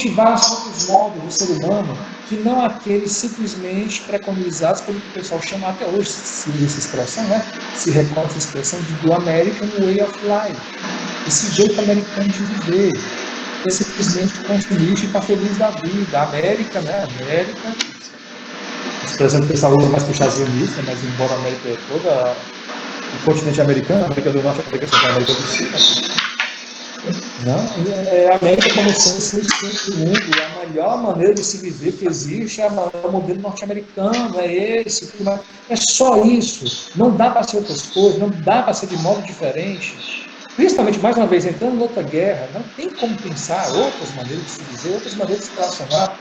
cultivar outros modos do ser humano, que não aqueles simplesmente preconizados pelo que o pessoal chama até hoje, se usa essa expressão, né? Se recorta essa expressão do American Way of Life, esse jeito americano de viver, é simplesmente consumir e estar feliz da vida. A América, né? América, a expressão que o pessoal usa mais para os Estados Unidos, né? Mas embora a América é toda o continente americano, a América do Norte, a América Central, a América do Sul, não, a América como sendo esse centro do mundo, a melhor maneira de se viver que existe é o modelo norte-americano, é esse, é só isso, não dá para ser outras coisas, não dá para ser de modo diferente. Principalmente, mais uma vez, entrando em outra guerra, não tem como pensar outras maneiras de se dizer, outras maneiras de se relacionar,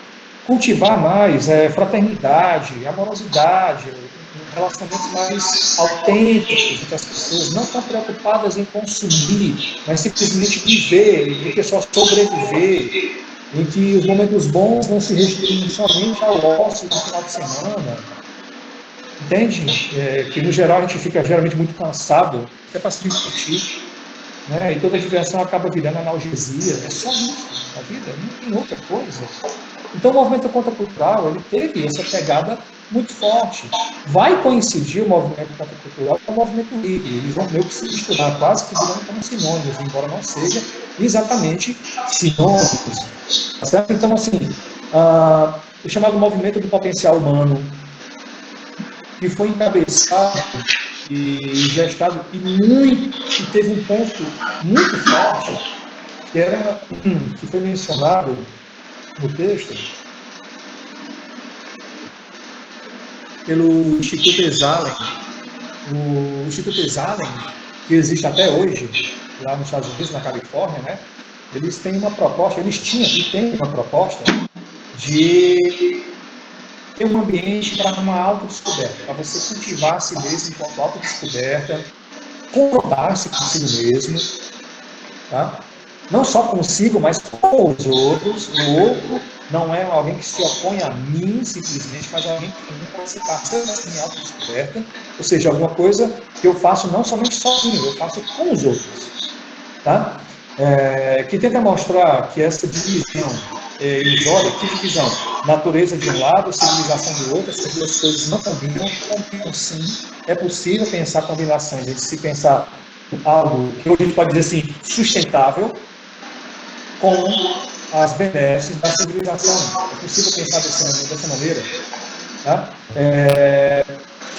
cultivar mais fraternidade, amorosidade, relacionamentos mais autênticos entre as pessoas, não tão preocupadas em consumir, mas simplesmente viver, em que só sobreviver, em que os momentos bons não se restringem somente ao ócio do final de semana. Entende? Que no geral a gente fica geralmente muito cansado, até para se divertir. Né? E toda a diversão acaba virando analgesia. É só isso a vida, não tem outra coisa. Então o movimento contracultural ele teve essa pegada muito forte. Vai coincidir o movimento contracultural com o movimento hippie. Eles vão meio que se misturar, quase que virando como sinônimos, embora não seja exatamente sinônimos. Tá certo? Então, assim, o chamado movimento do potencial humano, que foi encabeçado e gestado e teve um ponto muito forte, que foi mencionado no texto, pelo Instituto Esalen. O Instituto Esalen, que existe até hoje, lá nos Estados Unidos, na Califórnia, né? Eles têm uma proposta, eles tinham e têm uma proposta de ter um ambiente para uma autodescoberta, para você cultivar a si mesmo enquanto autodescoberta, concordar-se consigo mesmo, tá? Não só consigo, mas com os outros. O outro não é alguém que se opõe a mim, simplesmente, mas alguém que também pode ser parceiro dessa minha autodescoberta, ou seja, alguma coisa que eu faço não somente sozinho, eu faço com os outros, tá? Que tenta mostrar que essa divisão ilusória, que divisão? Natureza de um lado, civilização do outro, essas duas coisas não combinam sim, é possível pensar combinações, de se pensar algo que hoje a gente pode dizer assim, sustentável, com as benesses da civilização. É possível pensar dessa maneira. Tá?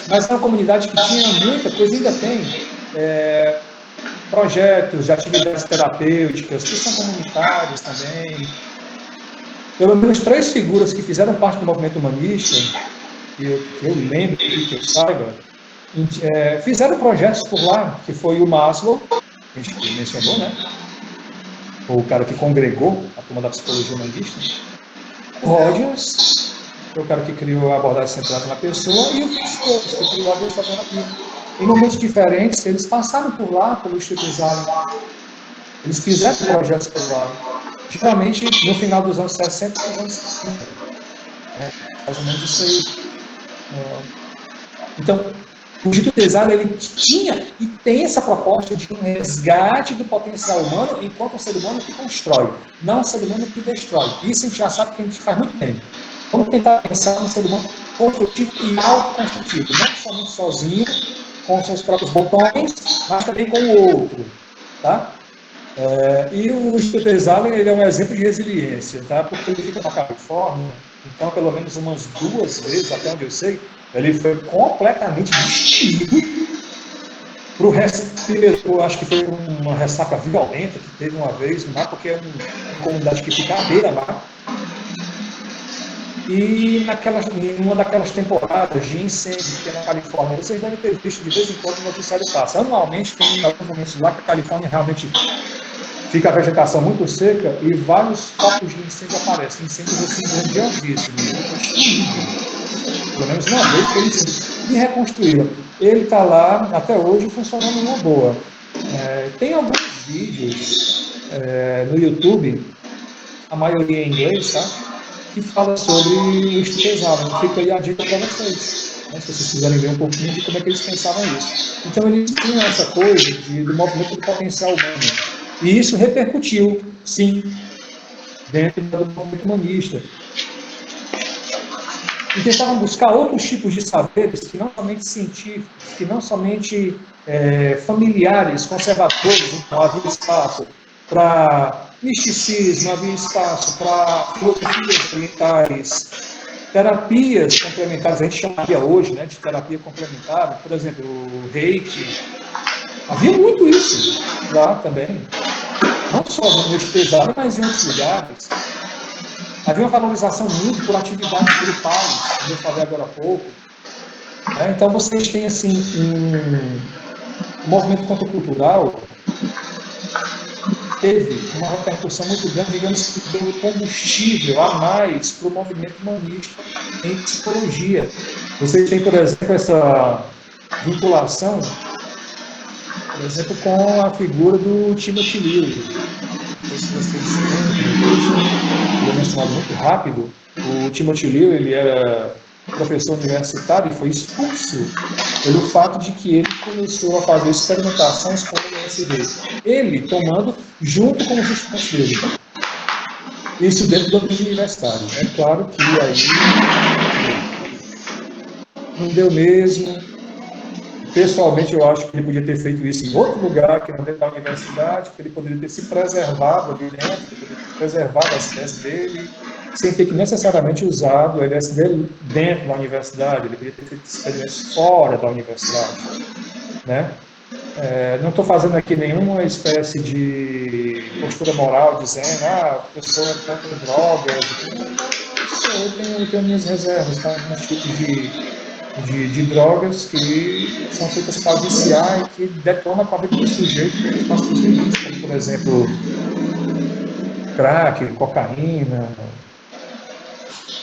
Mas é uma comunidade que tinha muita coisa, ainda tem projetos de atividades terapêuticas, que são comunitários também. Pelo menos 3 figuras que fizeram parte do movimento humanista, que eu lembro, que eu saiba, fizeram projetos por lá, que foi o Maslow, que a gente mencionou, né? O cara que congregou a turma da psicologia humanista, o Rogers, que é o cara que criou a abordagem centrada na pessoa, e o Fritz, que criou a gestatoterapia. Em momentos diferentes, eles passaram por lá, pelo Instituto Esalen. Eles fizeram projetos por lá. Geralmente, no final dos anos 60 e dos anos 70. Mais ou menos isso aí. Então, o Instituto Esalen, ele tinha e tem essa proposta de um resgate do potencial humano enquanto um ser humano que constrói, não um ser humano que destrói. Isso a gente já sabe que a gente faz muito bem. Vamos tentar pensar no ser humano construtivo e autoconstrutivo, não somente sozinho, com seus próprios botões, mas também com o outro. Tá? E o Instituto Esalen, ele é um exemplo de resiliência, tá? Porque ele fica na Califórnia, então pelo menos umas 2 vezes, até onde eu sei, ele foi completamente destruído para o primeiro, eu acho que foi uma ressaca violenta que teve uma vez no mar, porque é uma comunidade que fica à beira-mar. E em uma daquelas temporadas de incêndio que tem na Califórnia, vocês devem ter visto de vez em quando o noticiário passa. Anualmente tem alguns momentos lá que a Califórnia realmente fica a vegetação muito seca e vários focos de incêndio aparecem. Incêndios assim grandiosíssimos. Pelo menos uma vez foi incêndio. E reconstruíram. Ele está lá até hoje funcionando numa boa. Tem alguns vídeos no YouTube, a maioria em inglês, tá? Que fala sobre o Instituto Esalen. Fica aí a dica para vocês, né? Se vocês quiserem ver um pouquinho de como é que eles pensavam isso. Então, eles tinham essa coisa do movimento do potencial humano. E isso repercutiu, sim, dentro do movimento humanista. E tentavam buscar outros tipos de saberes que não somente científicos, que não somente familiares, conservadores. Então havia espaço para misticismo, havia espaço para filosofias orientais, terapias complementares, a gente chamaria hoje, né, de terapia complementar, por exemplo, o Reiki. Havia muito isso lá também, não só no pesado, mas em outros lugares. Havia uma valorização muito por atividades grupais, como eu falei agora há pouco. Né? Então, vocês têm assim, um movimento contracultural teve uma repercussão muito grande, digamos que deu combustível a mais para o movimento humanista em psicologia. Vocês têm, por exemplo, essa vinculação, por exemplo, com a figura do Timothy Leary. Não sei se vocês lembram, vou mencionar muito rápido. O Timothy Leary, ele era professor universitário e foi expulso pelo fato de que ele começou a fazer experimentações com o LSD. Ele tomando junto com os estudantes dele. Isso dentro do ambiente universitário. É claro que aí não deu mesmo. Pessoalmente, eu acho que ele podia ter feito isso em outro lugar, que não dentro da universidade, que ele poderia ter se preservado ali dentro, preservado a espécie dele, sem ter que necessariamente usado o LSD dentro da universidade. Ele poderia ter feito experiências fora da universidade, né? Não estou fazendo aqui nenhuma espécie de postura moral dizendo a pessoa é contra drogas. Eu tenho minhas reservas, tá? Alguns tipos de drogas que são feitas para viciar e que detonam com a vida do sujeito que faz os limites, como, por exemplo, crack, cocaína,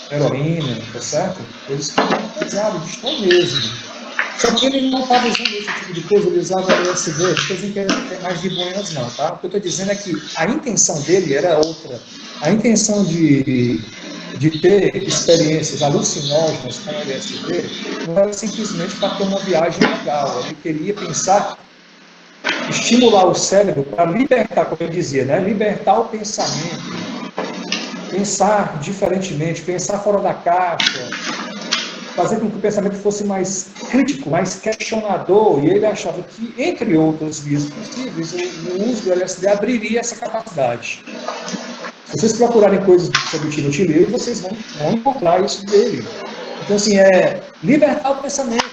heroína, tá certo? Coisas que pesaram, estão mesmo. Só que ele não estava usando esse tipo de coisa, ele usava LSD, não estou dizendo que ele tem mais de buenas, não, tá? O que eu estou dizendo é que a intenção dele era outra. A intenção de ter experiências alucinógenas com LSD não era simplesmente para ter uma viagem legal. Ele queria pensar, estimular o cérebro para libertar, como eu dizia, né? Libertar o pensamento, pensar diferentemente, pensar fora da caixa, fazer com que o pensamento fosse mais crítico, mais questionador, e ele achava que, entre outras vias possíveis, o uso do LSD abriria essa capacidade. Se vocês procurarem coisas sobre o Timothy Leary, vocês vão encontrar isso dele. Então, assim, libertar o pensamento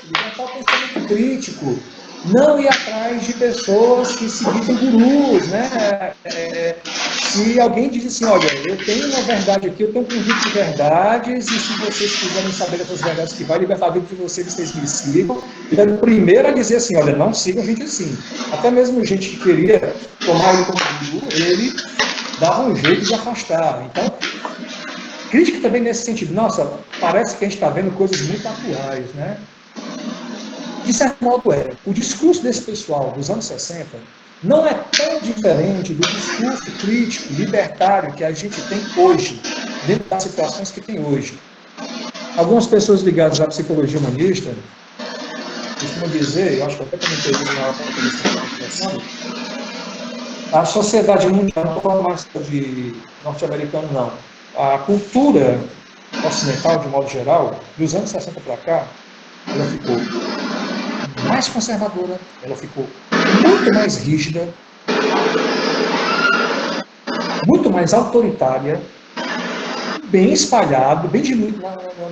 crítico, não ir atrás de pessoas que se dizem gurus, né? Se alguém diz assim, olha, eu tenho uma verdade aqui, eu tenho um conjunto de verdades, e se vocês quiserem saber dessas verdades que vai libertar a vida de vocês me sigam. Ele era o primeiro a dizer assim, olha, não sigam gente assim. Até mesmo gente que queria tomar ele como guru, ele dava um jeito de afastar. Então, crítica também nesse sentido. Nossa, parece que a gente está vendo coisas muito atuais, né? De certo modo o discurso desse pessoal dos anos 60 não é tão diferente do discurso crítico, libertário que a gente tem hoje, dentro das situações que tem hoje. Algumas pessoas ligadas à psicologia humanista costumam dizer, eu acho que até comentei isso na hora que eles estavam conversando, a sociedade mundial, não estou mais de norte-americano, não. A cultura ocidental, de modo geral, dos anos 60 para cá, ela ficou mais conservadora, ela ficou muito mais rígida, muito mais autoritária, bem espalhado, bem diluído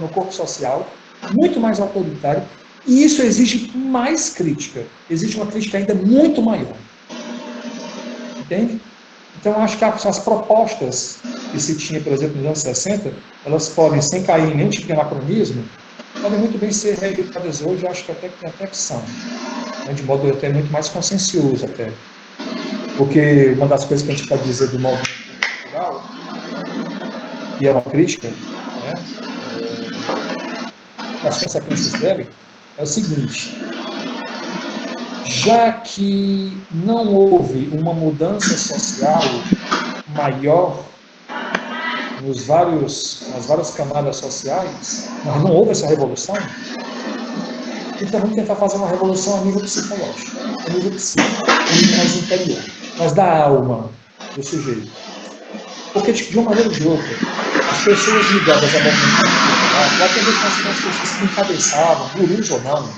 no corpo social, muito mais autoritário, e isso exige mais crítica, exige uma crítica ainda muito maior. Entende? Então, acho que as propostas que se tinha, por exemplo, nos anos 60, elas podem, sem cair em nenhum tipo de anacronismo, podem muito bem ser reeditadas hoje, acho que até que são. Né, de modo até muito mais consciencioso até. Porque uma das coisas que a gente pode dizer do movimento cultural, que é uma crítica, né, as consequências dele, é o seguinte: já que não houve uma mudança social maior nas várias camadas sociais, mas não houve essa revolução, então vamos tentar fazer uma revolução a nível psicológico, a nível psíquico, a nível mais interior, mas da alma do sujeito. Porque, de uma maneira ou de outra, as pessoas ligadas ao movimento cultural, ou até mesmo as pessoas que encabeçavam, gurus ou não,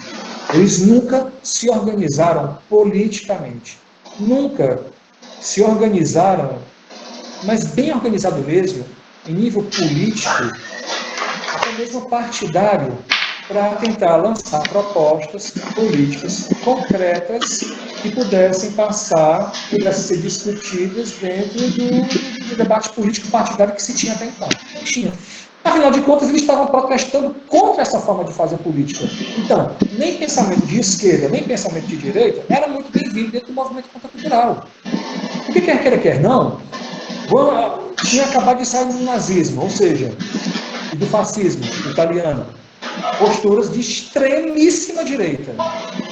eles nunca se organizaram politicamente. Nunca se organizaram, mas bem organizado mesmo, em nível político, até mesmo partidário, para tentar lançar propostas políticas concretas que pudessem passar, pudessem ser discutidas dentro do debate político partidário que se tinha até então. Não tinha. Afinal de contas, eles estavam protestando contra essa forma de fazer política. Então, nem pensamento de esquerda, nem pensamento de direita era muito bem-vindo dentro do movimento contracultural. Porque quer queira, quer não, tinha acabado de sair do nazismo, ou seja, e do fascismo italiano, posturas de extremíssima direita.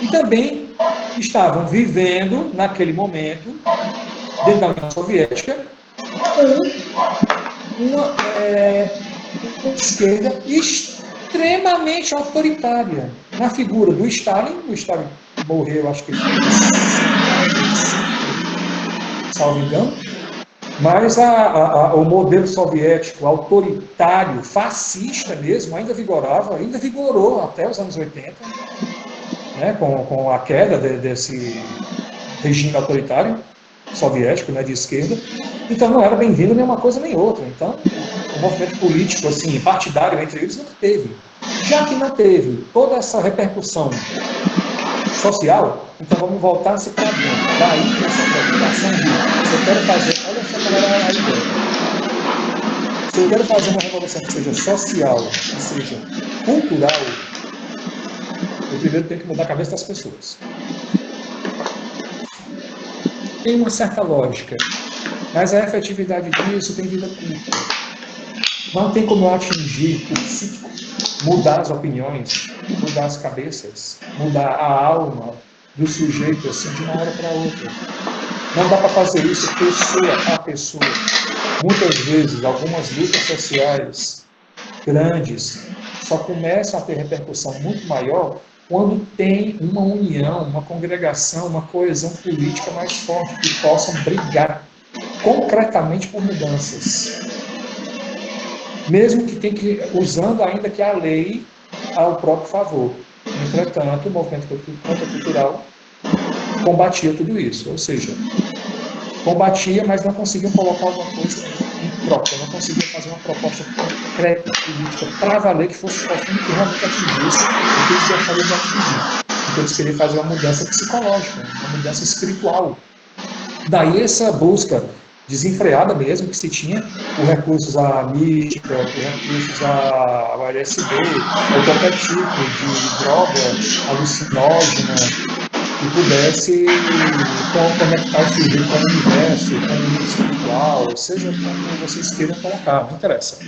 E também estavam vivendo, naquele momento, dentro da União Soviética, uma esquerda extremamente autoritária, na figura do Stalin. O Stalin morreu, acho que salvo engano, mas o modelo soviético autoritário, fascista mesmo, ainda vigorou até os anos 80, né, com a queda desse regime autoritário soviético, né, de esquerda. Então não era bem-vindo nem uma coisa nem outra. Então o movimento político, assim, partidário entre eles não teve. Já que não teve toda essa repercussão social, então vamos voltar a se para dentro. Daí essa preocupação de se eu quero fazer, olha só qual era a ideia. Se eu quero fazer uma revolução que seja social, que seja cultural, eu primeiro tenho que mudar a cabeça das pessoas. Tem uma certa lógica, mas a efetividade disso tem vida curta. Não tem como eu atingir o psíquico, mudar as opiniões, mudar as cabeças, mudar a alma do sujeito assim de uma hora para outra. Não dá para fazer isso pessoa a pessoa. Muitas vezes, algumas lutas sociais grandes só começam a ter repercussão muito maior quando tem uma união, uma congregação, uma coesão política mais forte, que possam brigar concretamente por mudanças. Mesmo que tenha que usando ainda que a lei ao próprio favor. Entretanto, o movimento contracultural combatia tudo isso, ou seja, combatia, mas não conseguia colocar alguma coisa em troca, não conseguia fazer uma proposta concreta, política, para valer, que fosse profunda, que realmente atingisse o que eles gostariam de atingir. Então eles queriam fazer uma mudança psicológica, uma mudança espiritual. Daí essa busca desenfreada mesmo que se tinha por recursos à mística, por recursos ao LSD, ou qualquer tipo de droga alucinógena que pudesse conectar o sujeito com o universo, com o mundo espiritual, seja como vocês queiram colocar, não interessa.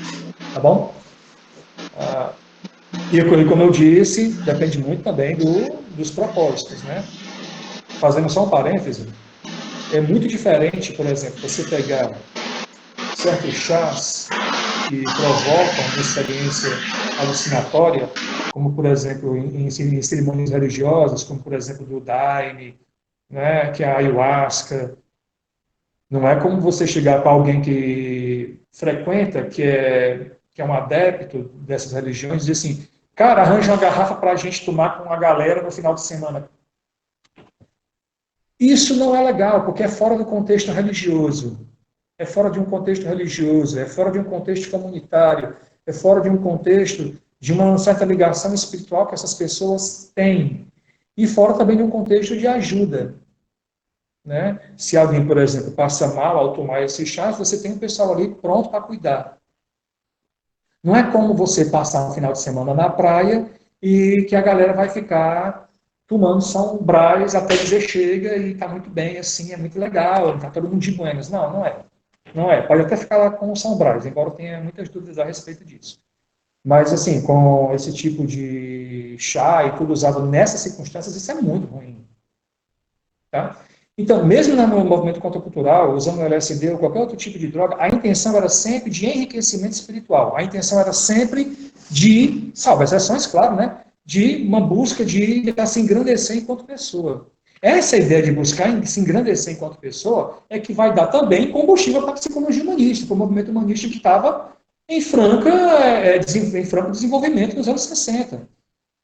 Tá bom? E como eu disse, depende muito também dos propósitos, né? Fazendo só um parêntese, é muito diferente, por exemplo, você pegar certos chás que provocam uma experiência alucinatória, como, por exemplo, em cerimônias religiosas, como, por exemplo, do Daime, né, que é a ayahuasca. Não é como você chegar para alguém que frequenta, que é um adepto dessas religiões, e dizer assim, cara, arranja uma garrafa para a gente tomar com a galera no final de semana. Isso não é legal, porque é fora do contexto religioso. É fora de um contexto religioso, é fora de um contexto comunitário, é fora de um contexto de uma certa ligação espiritual que essas pessoas têm. E fora também de um contexto de ajuda. Né? Se alguém, por exemplo, passa mal ao tomar esse chá, você tem um pessoal ali pronto para cuidar. Não é como você passar um final de semana na praia e que a galera vai ficar tomando São Brás até dizer chega e está muito bem, assim, é muito legal, está todo mundo de buenas. Não, não é. Não é. Pode até ficar lá com o São Brás, embora eu tenha muitas dúvidas a respeito disso. Mas, assim, com esse tipo de chá e tudo usado nessas circunstâncias, isso é muito ruim. Tá? Então, mesmo no movimento contracultural, usando o LSD ou qualquer outro tipo de droga, a intenção era sempre de enriquecimento espiritual. A intenção era sempre de, salvo exceções, claro, né? De uma busca de se engrandecer enquanto pessoa. Essa ideia de buscar se engrandecer enquanto pessoa é que vai dar também combustível para a psicologia humanista, para o movimento humanista que estava em em franco desenvolvimento nos anos 60.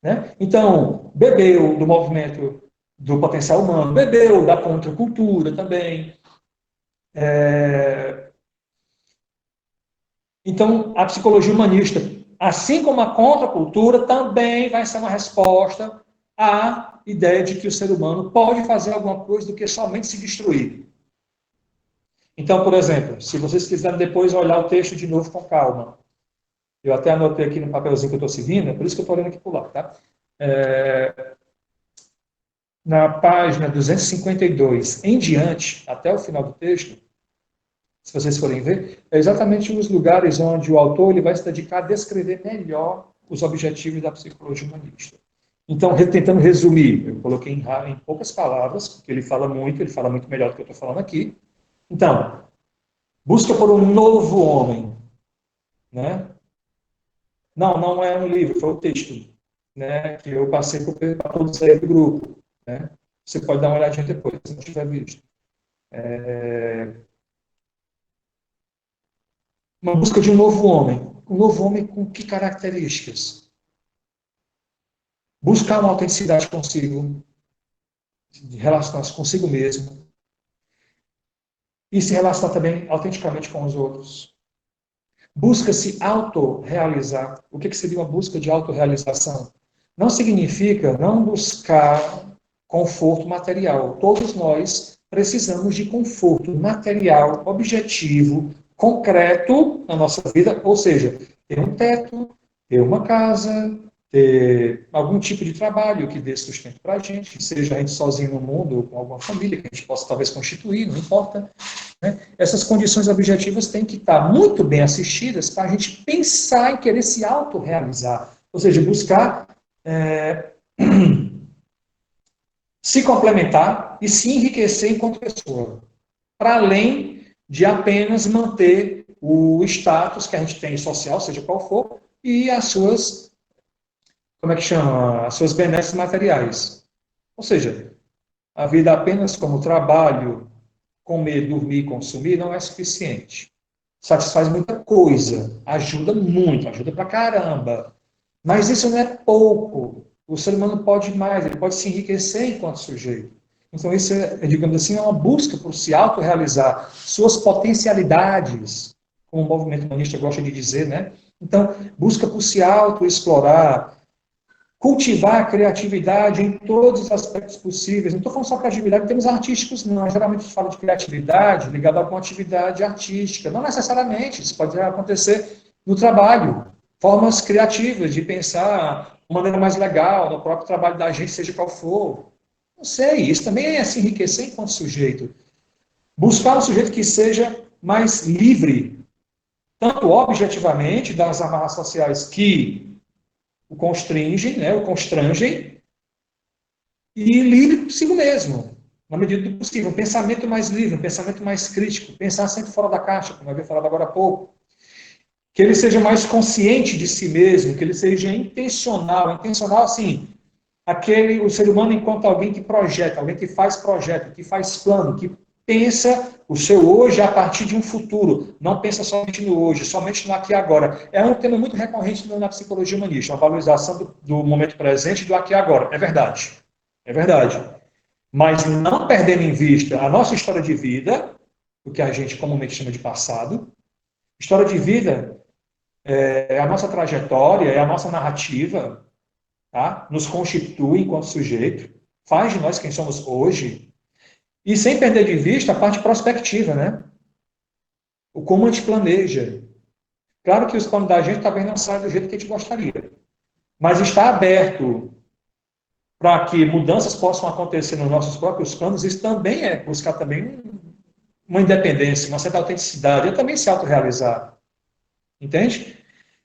Né? Então, bebeu do movimento do potencial humano, bebeu da contracultura também. Então, a psicologia humanista, assim como a contracultura, também vai ser uma resposta à ideia de que o ser humano pode fazer alguma coisa do que somente se destruir. Então, por exemplo, se vocês quiserem depois olhar o texto de novo com calma, eu até anotei aqui no papelzinho que eu estou seguindo, é por isso que eu estou olhando aqui por lá, tá? Na página 252 em diante, até o final do texto, se vocês forem ver, é exatamente os lugares onde o autor ele vai se dedicar a descrever melhor os objetivos da psicologia humanista. Então, tentando resumir, eu coloquei em poucas palavras, porque ele fala muito melhor do que eu estou falando aqui. Então, busca por um novo homem, né? Não é um livro, foi um texto, né? Que eu passei para todos aí do grupo, né? Você pode dar uma olhadinha depois, se não tiver visto. Uma busca de um novo homem. Um novo homem com que características? Buscar uma autenticidade consigo, de relacionar-se consigo mesmo, e se relacionar também autenticamente com os outros. Busca se autorrealizar. O que seria uma busca de autorrealização? Não significa não buscar conforto material. Todos nós precisamos de conforto material, objetivo, concreto na nossa vida, ou seja, ter um teto, ter uma casa, ter algum tipo de trabalho que dê sustento para a gente, seja a gente sozinho no mundo ou com alguma família que a gente possa talvez constituir, não importa. Né? Essas condições objetivas têm que estar muito bem assistidas para a gente pensar em querer se autorrealizar, ou seja, buscar se complementar e se enriquecer enquanto pessoa, para além de apenas manter o status que a gente tem social, seja qual for, e as suas, como é que chama, as suas benesses materiais. Ou seja, a vida apenas como trabalho, comer, dormir, consumir, não é suficiente. Satisfaz muita coisa, ajuda muito, ajuda pra caramba. Mas isso não é pouco. O ser humano pode mais, ele pode se enriquecer enquanto sujeito. Então, isso é, digamos assim, é uma busca por se autorrealizar, suas potencialidades, como o movimento humanista gosta de dizer, né? Então, busca por se autoexplorar, cultivar a criatividade em todos os aspectos possíveis. Não estou falando só criatividade em termos artísticos, não. Geralmente se fala de criatividade ligada a alguma atividade artística. Não necessariamente, isso pode acontecer no trabalho. Formas criativas de pensar de maneira mais legal, no próprio trabalho da gente, seja qual for. Não sei, isso também é se enriquecer enquanto sujeito. Buscar um sujeito que seja mais livre, tanto objetivamente, das amarras sociais que o constringem, né, o constrangem, e livre consigo mesmo, na medida do possível. Um pensamento mais livre, um pensamento mais crítico, pensar sempre fora da caixa, como eu havia falado agora há pouco. Que ele seja mais consciente de si mesmo, que ele seja intencional. Intencional, assim, o ser humano enquanto alguém que projeta, alguém que faz projeto, que faz plano, que pensa o seu hoje a partir de um futuro, não pensa somente no hoje, somente no aqui e agora. É um tema muito recorrente na psicologia humanista, a valorização do momento presente e do aqui e agora. É verdade. É verdade. Mas não perdendo em vista a nossa história de vida, o que a gente comumente chama de passado. História de vida é a nossa trajetória, é a nossa narrativa, tá? Nos constitui enquanto sujeito, faz de nós quem somos hoje, e sem perder de vista a parte prospectiva, né? O como a gente planeja. Claro que os planos da gente talvez não saiam do jeito que a gente gostaria, mas está aberto para que mudanças possam acontecer nos nossos próprios planos, isso também é buscar também uma independência, uma certa autenticidade, e também se autorrealizar. Entende?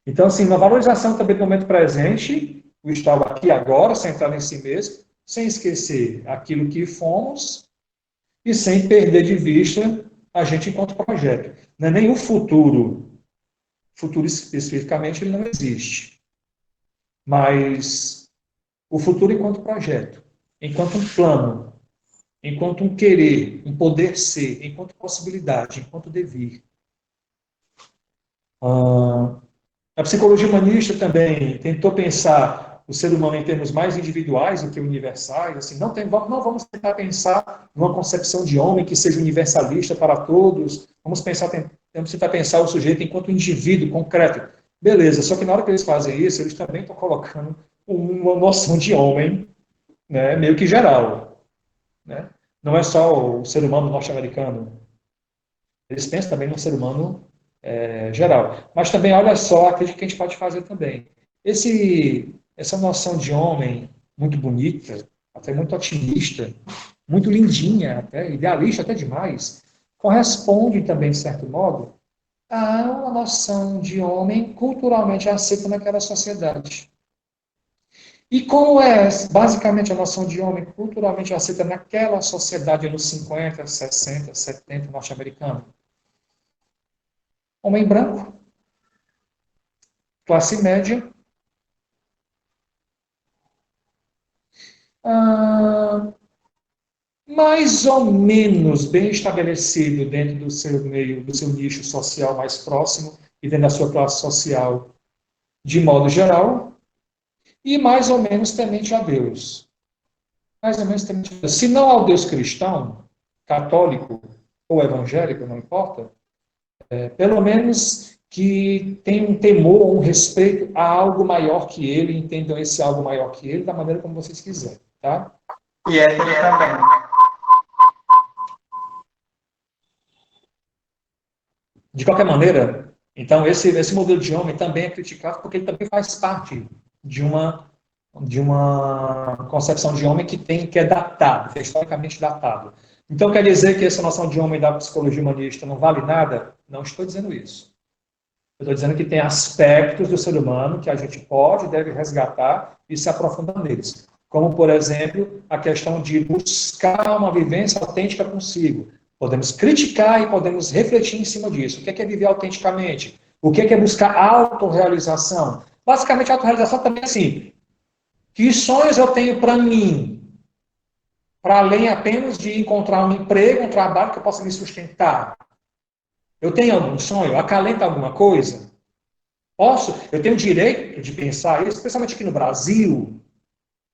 Então, assim, uma valorização também do momento presente, o estar aqui agora, centrado em si mesmo, sem esquecer aquilo que fomos e sem perder de vista a gente enquanto projeto. Não é nem o futuro. Futuro especificamente ele não existe. Mas o futuro enquanto projeto, enquanto um plano. enquanto um querer, um poder ser, enquanto possibilidade, enquanto devir. A psicologia humanista também tentou pensar o ser humano em termos mais individuais do que universais. Assim, não vamos tentar pensar numa concepção de homem que seja universalista para todos. Vamos tentar pensar o sujeito enquanto indivíduo concreto. Beleza, só que na hora que eles fazem isso, eles também estão colocando uma noção de homem, né, meio que geral. Né? Não é só o ser humano norte-americano. Eles pensam também no ser humano geral. Mas também, olha só, a crítica que a gente pode fazer também. Essa noção de homem muito bonita, até muito otimista, muito lindinha, até idealista até demais, corresponde também, de certo modo, a uma noção de homem culturalmente aceita naquela sociedade. E como é basicamente a noção de homem culturalmente aceita naquela sociedade nos 50, 60, 70 norte-americano? Homem branco, classe média, mais ou menos bem estabelecido dentro do seu meio, do seu nicho social mais próximo e dentro da sua classe social de modo geral, e mais ou menos temente a Deus. Mais ou menos temente a Deus. Se não ao Deus cristão, católico ou evangélico, não importa, pelo menos que tenha um temor, um respeito a algo maior que ele, entendam esse algo maior que ele da maneira como vocês quiserem, tá? E hétero também. De qualquer maneira, então, esse modelo de homem também é criticado porque ele também faz parte de uma concepção de homem que é datado, que é historicamente datado. Então, quer dizer que essa noção de homem da psicologia humanista não vale nada? Não estou dizendo isso. Eu estou dizendo que tem aspectos do ser humano que a gente pode e deve resgatar e se aprofundar neles. Como, por exemplo, a questão de buscar uma vivência autêntica consigo. Podemos criticar e podemos refletir em cima disso. O que é viver autenticamente? O que é buscar autorrealização? Basicamente, a autorrealização também é assim. Que sonhos eu tenho para mim? Para além apenas de encontrar um emprego, um trabalho que eu possa me sustentar. Eu tenho algum sonho? Acalenta alguma coisa? Eu tenho o direito de pensar isso, especialmente aqui no Brasil,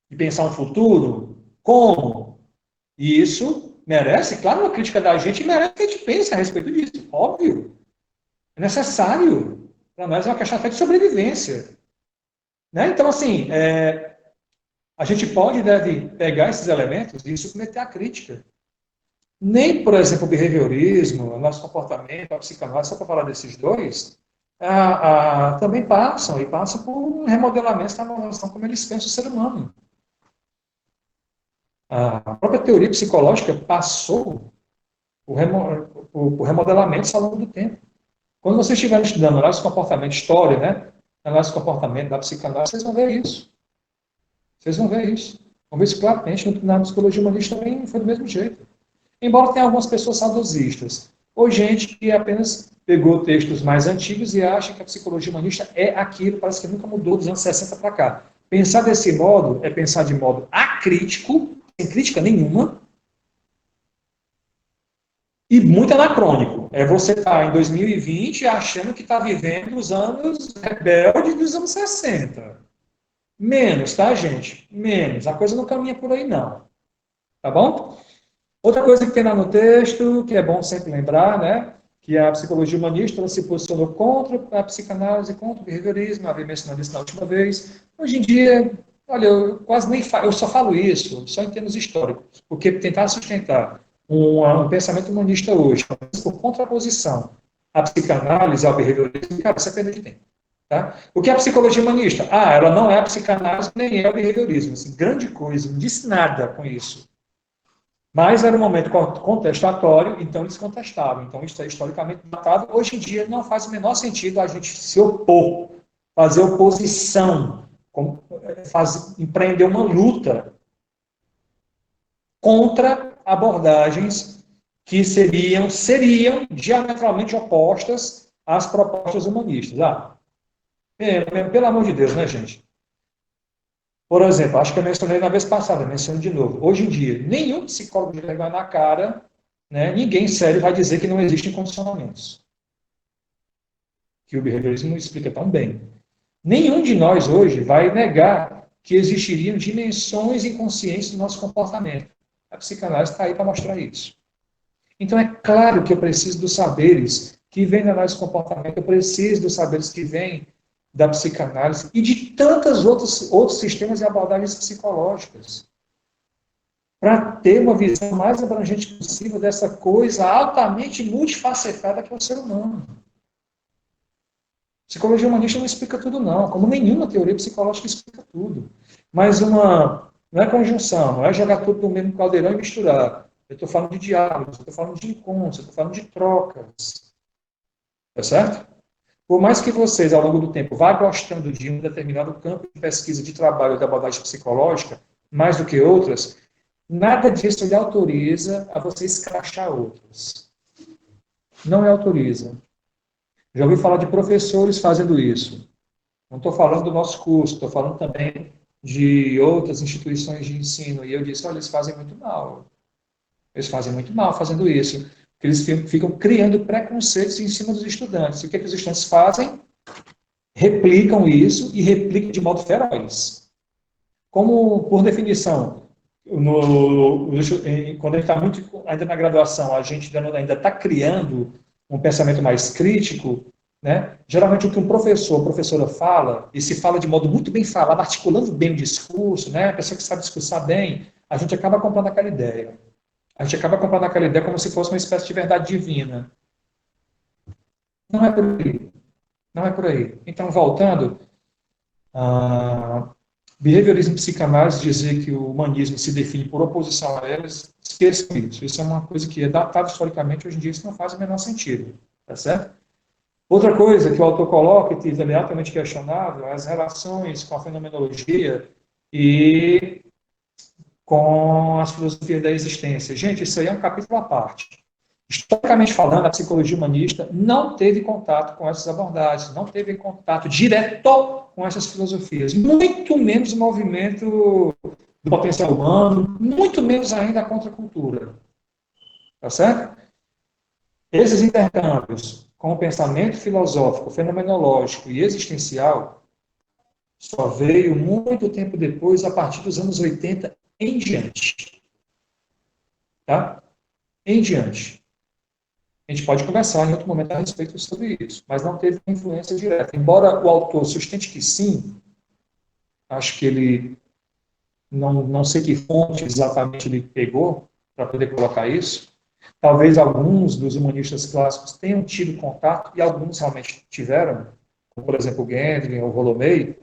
de pensar um futuro? Como? E isso merece, claro, uma crítica da gente, e merece que a gente pense a respeito disso, óbvio. É necessário. Para nós é uma questão até de sobrevivência. Né? Então, assim, a gente pode e deve pegar esses elementos e submeter à crítica. Nem, por exemplo, o behaviorismo, o nosso comportamento, a psicanálise, só para falar desses dois, também passam por um remodelamento da relação como eles pensam o ser humano. A própria teoria psicológica passou por remodelamentos ao longo do tempo. Quando vocês estiverem estudando análise de comportamento, história, né? Análise de comportamento da psicanálise, vocês vão ver isso. Vocês vão ver isso. Vão ver isso claramente. Na psicologia humanista também foi do mesmo jeito. Embora tenha algumas pessoas saudosistas, ou gente que apenas pegou textos mais antigos e acha que a psicologia humanista é aquilo, parece que nunca mudou dos anos 60 para cá. Pensar desse modo é pensar de modo acrítico, sem crítica nenhuma, e muito anacrônico. É você estar em 2020 achando que está vivendo os anos rebeldes dos anos 60. Menos, tá, gente? Menos. A coisa não caminha por aí, não. Tá bom? Outra coisa que tem lá no texto, que é bom sempre lembrar, né? Que a psicologia humanista ela se posicionou contra a psicanálise, contra o behaviorismo, havia mencionado isso na última vez. Hoje em dia, olha, eu quase nem falo, eu só falo isso, só em termos históricos, porque tentar sustentar um pensamento humanista hoje, por contraposição à psicanálise, ao behaviorismo, cara, isso é perda de tempo. Tá? O que é a psicologia humanista? Ela não é a psicanálise, nem é o behaviorismo. Assim, grande coisa, não disse nada com isso. Mas era um momento contestatório, então eles contestavam. Então isso é historicamente datado. Hoje em dia não faz o menor sentido a gente se opor, fazer oposição, empreender uma luta contra abordagens que seriam diametralmente opostas às propostas humanistas. Pelo amor de Deus, né, gente? Por exemplo, acho que eu mencionei na vez passada, menciono de novo. Hoje em dia, nenhum psicólogo de vergonha na cara, né, ninguém sério vai dizer que não existem condicionamentos. Que o behaviorismo explica tão bem. Nenhum de nós hoje vai negar que existiriam dimensões inconscientes do nosso comportamento. A psicanálise está aí para mostrar isso. Então, é claro que eu preciso dos saberes que vêm da análise do comportamento, eu preciso dos saberes que vêm da psicanálise e de tantos outros sistemas e abordagens psicológicas, para ter uma visão mais abrangente possível dessa coisa altamente multifacetada que é o ser humano. Psicologia humanista não explica tudo, não, como nenhuma teoria psicológica explica tudo. Mas não é conjunção, não é jogar tudo no mesmo caldeirão e misturar. Eu estou falando de diálogos, eu estou falando de encontros, eu estou falando de trocas. Tá certo? Por mais que vocês, ao longo do tempo, vá gostando de um determinado campo de pesquisa, de trabalho da abordagem psicológica, mais do que outras, nada disso lhe autoriza a você escrachar outros. Não lhe autoriza. Já ouvi falar de professores fazendo isso. Não estou falando do nosso curso, estou falando também de outras instituições de ensino. E eu disse, olha, eles fazem muito mal. Eles fazem muito mal fazendo isso. Porque eles ficam criando preconceitos em cima dos estudantes. E o que os estudantes fazem? Replicam isso e replicam de modo feroz. Como, por definição, quando a gente está muito ainda na graduação, a gente ainda está criando um pensamento mais crítico, né? Geralmente o que um professor ou professora fala, e se fala de modo muito bem falado, articulando bem o discurso, né? A pessoa que sabe discursar bem, a gente acaba comprando aquela ideia. A gente acaba comprando aquela ideia como se fosse uma espécie de verdade divina. Não é por aí. Não é por aí. Então, voltando, behaviorismo e psicanálise dizer que o humanismo se define por oposição a elas, esqueçam isso. Isso é uma coisa que é datada historicamente, hoje em dia isso não faz o menor sentido. Tá certo? Outra coisa que o autor coloca, que também é altamente questionável, é as relações com a fenomenologia e com as filosofias da existência. Gente, isso aí é um capítulo à parte. Historicamente falando, a psicologia humanista não teve contato com essas abordagens, não teve contato direto com essas filosofias, muito menos o movimento do potencial humano, muito menos ainda a contracultura. Tá certo? Esses intercâmbios com o pensamento filosófico, fenomenológico e existencial só veio muito tempo depois, a partir dos anos 80 em diante. Tá? Em diante. A gente pode conversar em outro momento a respeito sobre isso, mas não teve influência direta. Embora o autor sustente que sim, acho que ele, não sei que fonte exatamente ele pegou para poder colocar isso, talvez alguns dos humanistas clássicos tenham tido contato, e alguns realmente tiveram, como por exemplo o Gendlin ou o Rolomei,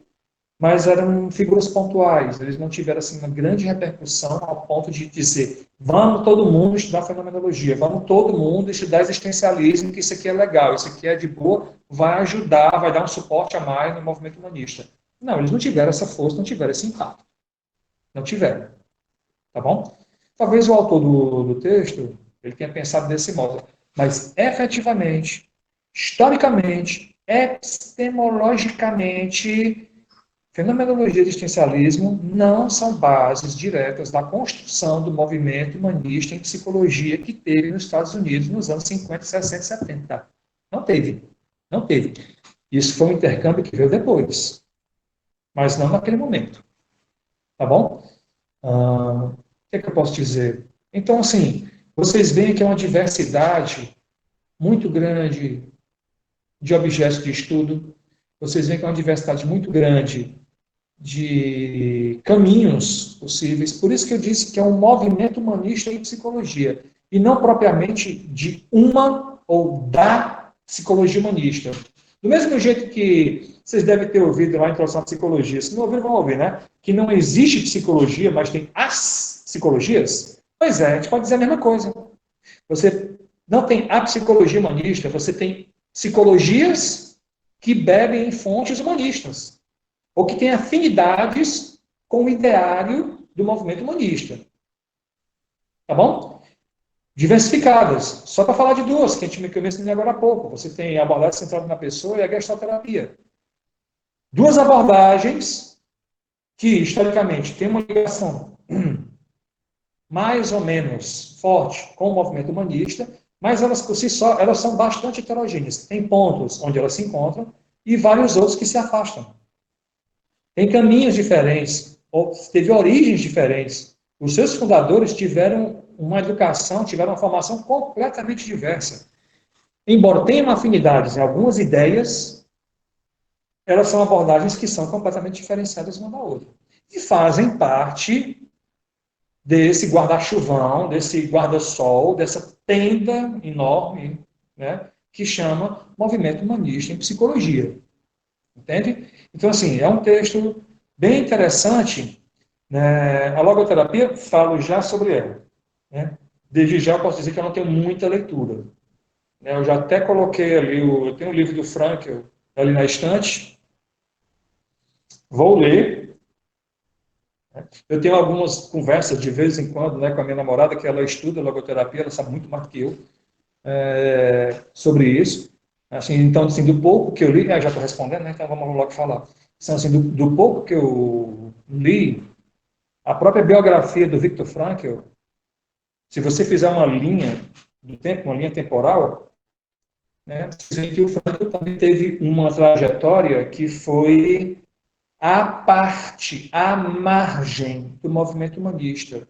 mas eram figuras pontuais, eles não tiveram assim, uma grande repercussão ao ponto de dizer, vamos todo mundo estudar fenomenologia, vamos todo mundo estudar existencialismo, que isso aqui é legal, isso aqui é de boa, vai ajudar, vai dar um suporte a mais no movimento humanista. Não, eles não tiveram essa força, não tiveram esse impacto. Não tiveram. Tá bom? Talvez o autor do texto, ele tenha pensado desse modo, mas efetivamente, historicamente, epistemologicamente, fenomenologia e existencialismo não são bases diretas da construção do movimento humanista em psicologia que teve nos Estados Unidos nos anos 50, 60 e 70. Não teve. Não teve. Isso foi um intercâmbio que veio depois. Mas não naquele momento. Tá bom? O que é que eu posso dizer? Então, assim, vocês veem que é uma diversidade muito grande de objetos de estudo. Vocês veem que é uma diversidade muito grande de caminhos possíveis. Por isso que eu disse que é um movimento humanista em psicologia, e não propriamente de uma ou da psicologia humanista. Do mesmo jeito que vocês devem ter ouvido lá a introdução à psicologia, se não ouviram, vão ouvir, né? Que não existe psicologia, mas tem as psicologias. Pois é, a gente pode dizer a mesma coisa. Você não tem a psicologia humanista, você tem psicologias que bebem em fontes humanistas, ou que têm afinidades com o ideário do movimento humanista. Tá bom? Diversificadas. Só para falar de duas, que eu mencionei agora há pouco. Você tem a abordagem centrada na pessoa e a gestalterapia. Duas abordagens que, historicamente, tem uma ligação mais ou menos forte com o movimento humanista, mas elas, por si só, elas são bastante heterogêneas. Tem pontos onde elas se encontram e vários outros que se afastam. Tem caminhos diferentes, teve origens diferentes. Os seus fundadores tiveram uma educação, tiveram uma formação completamente diversa. Embora tenham afinidades em algumas ideias, elas são abordagens que são completamente diferenciadas uma da outra. E fazem parte desse guarda-chuvão, desse guarda-sol, dessa tenda enorme, né, que chama Movimento Humanista em Psicologia. Entende? Então, assim, é um texto bem interessante. Né? A logoterapia, falo já sobre ela. Né? Desde já eu posso dizer que eu não tenho muita leitura. Né? Eu já até coloquei ali, eu tenho o livro do Frankl ali na estante, vou ler. Eu tenho algumas conversas de vez em quando, né, com a minha namorada, que ela estuda logoterapia, ela sabe muito mais do que eu sobre isso. Assim, então, assim, do pouco que eu li, já estou respondendo, né, então vamos logo falar. Então, assim, do pouco que eu li, a própria biografia do Viktor Frankl, se você fizer uma linha do tempo, uma linha temporal, né, você vê que o Frankl também teve uma trajetória que foi à parte, à margem do movimento humanista.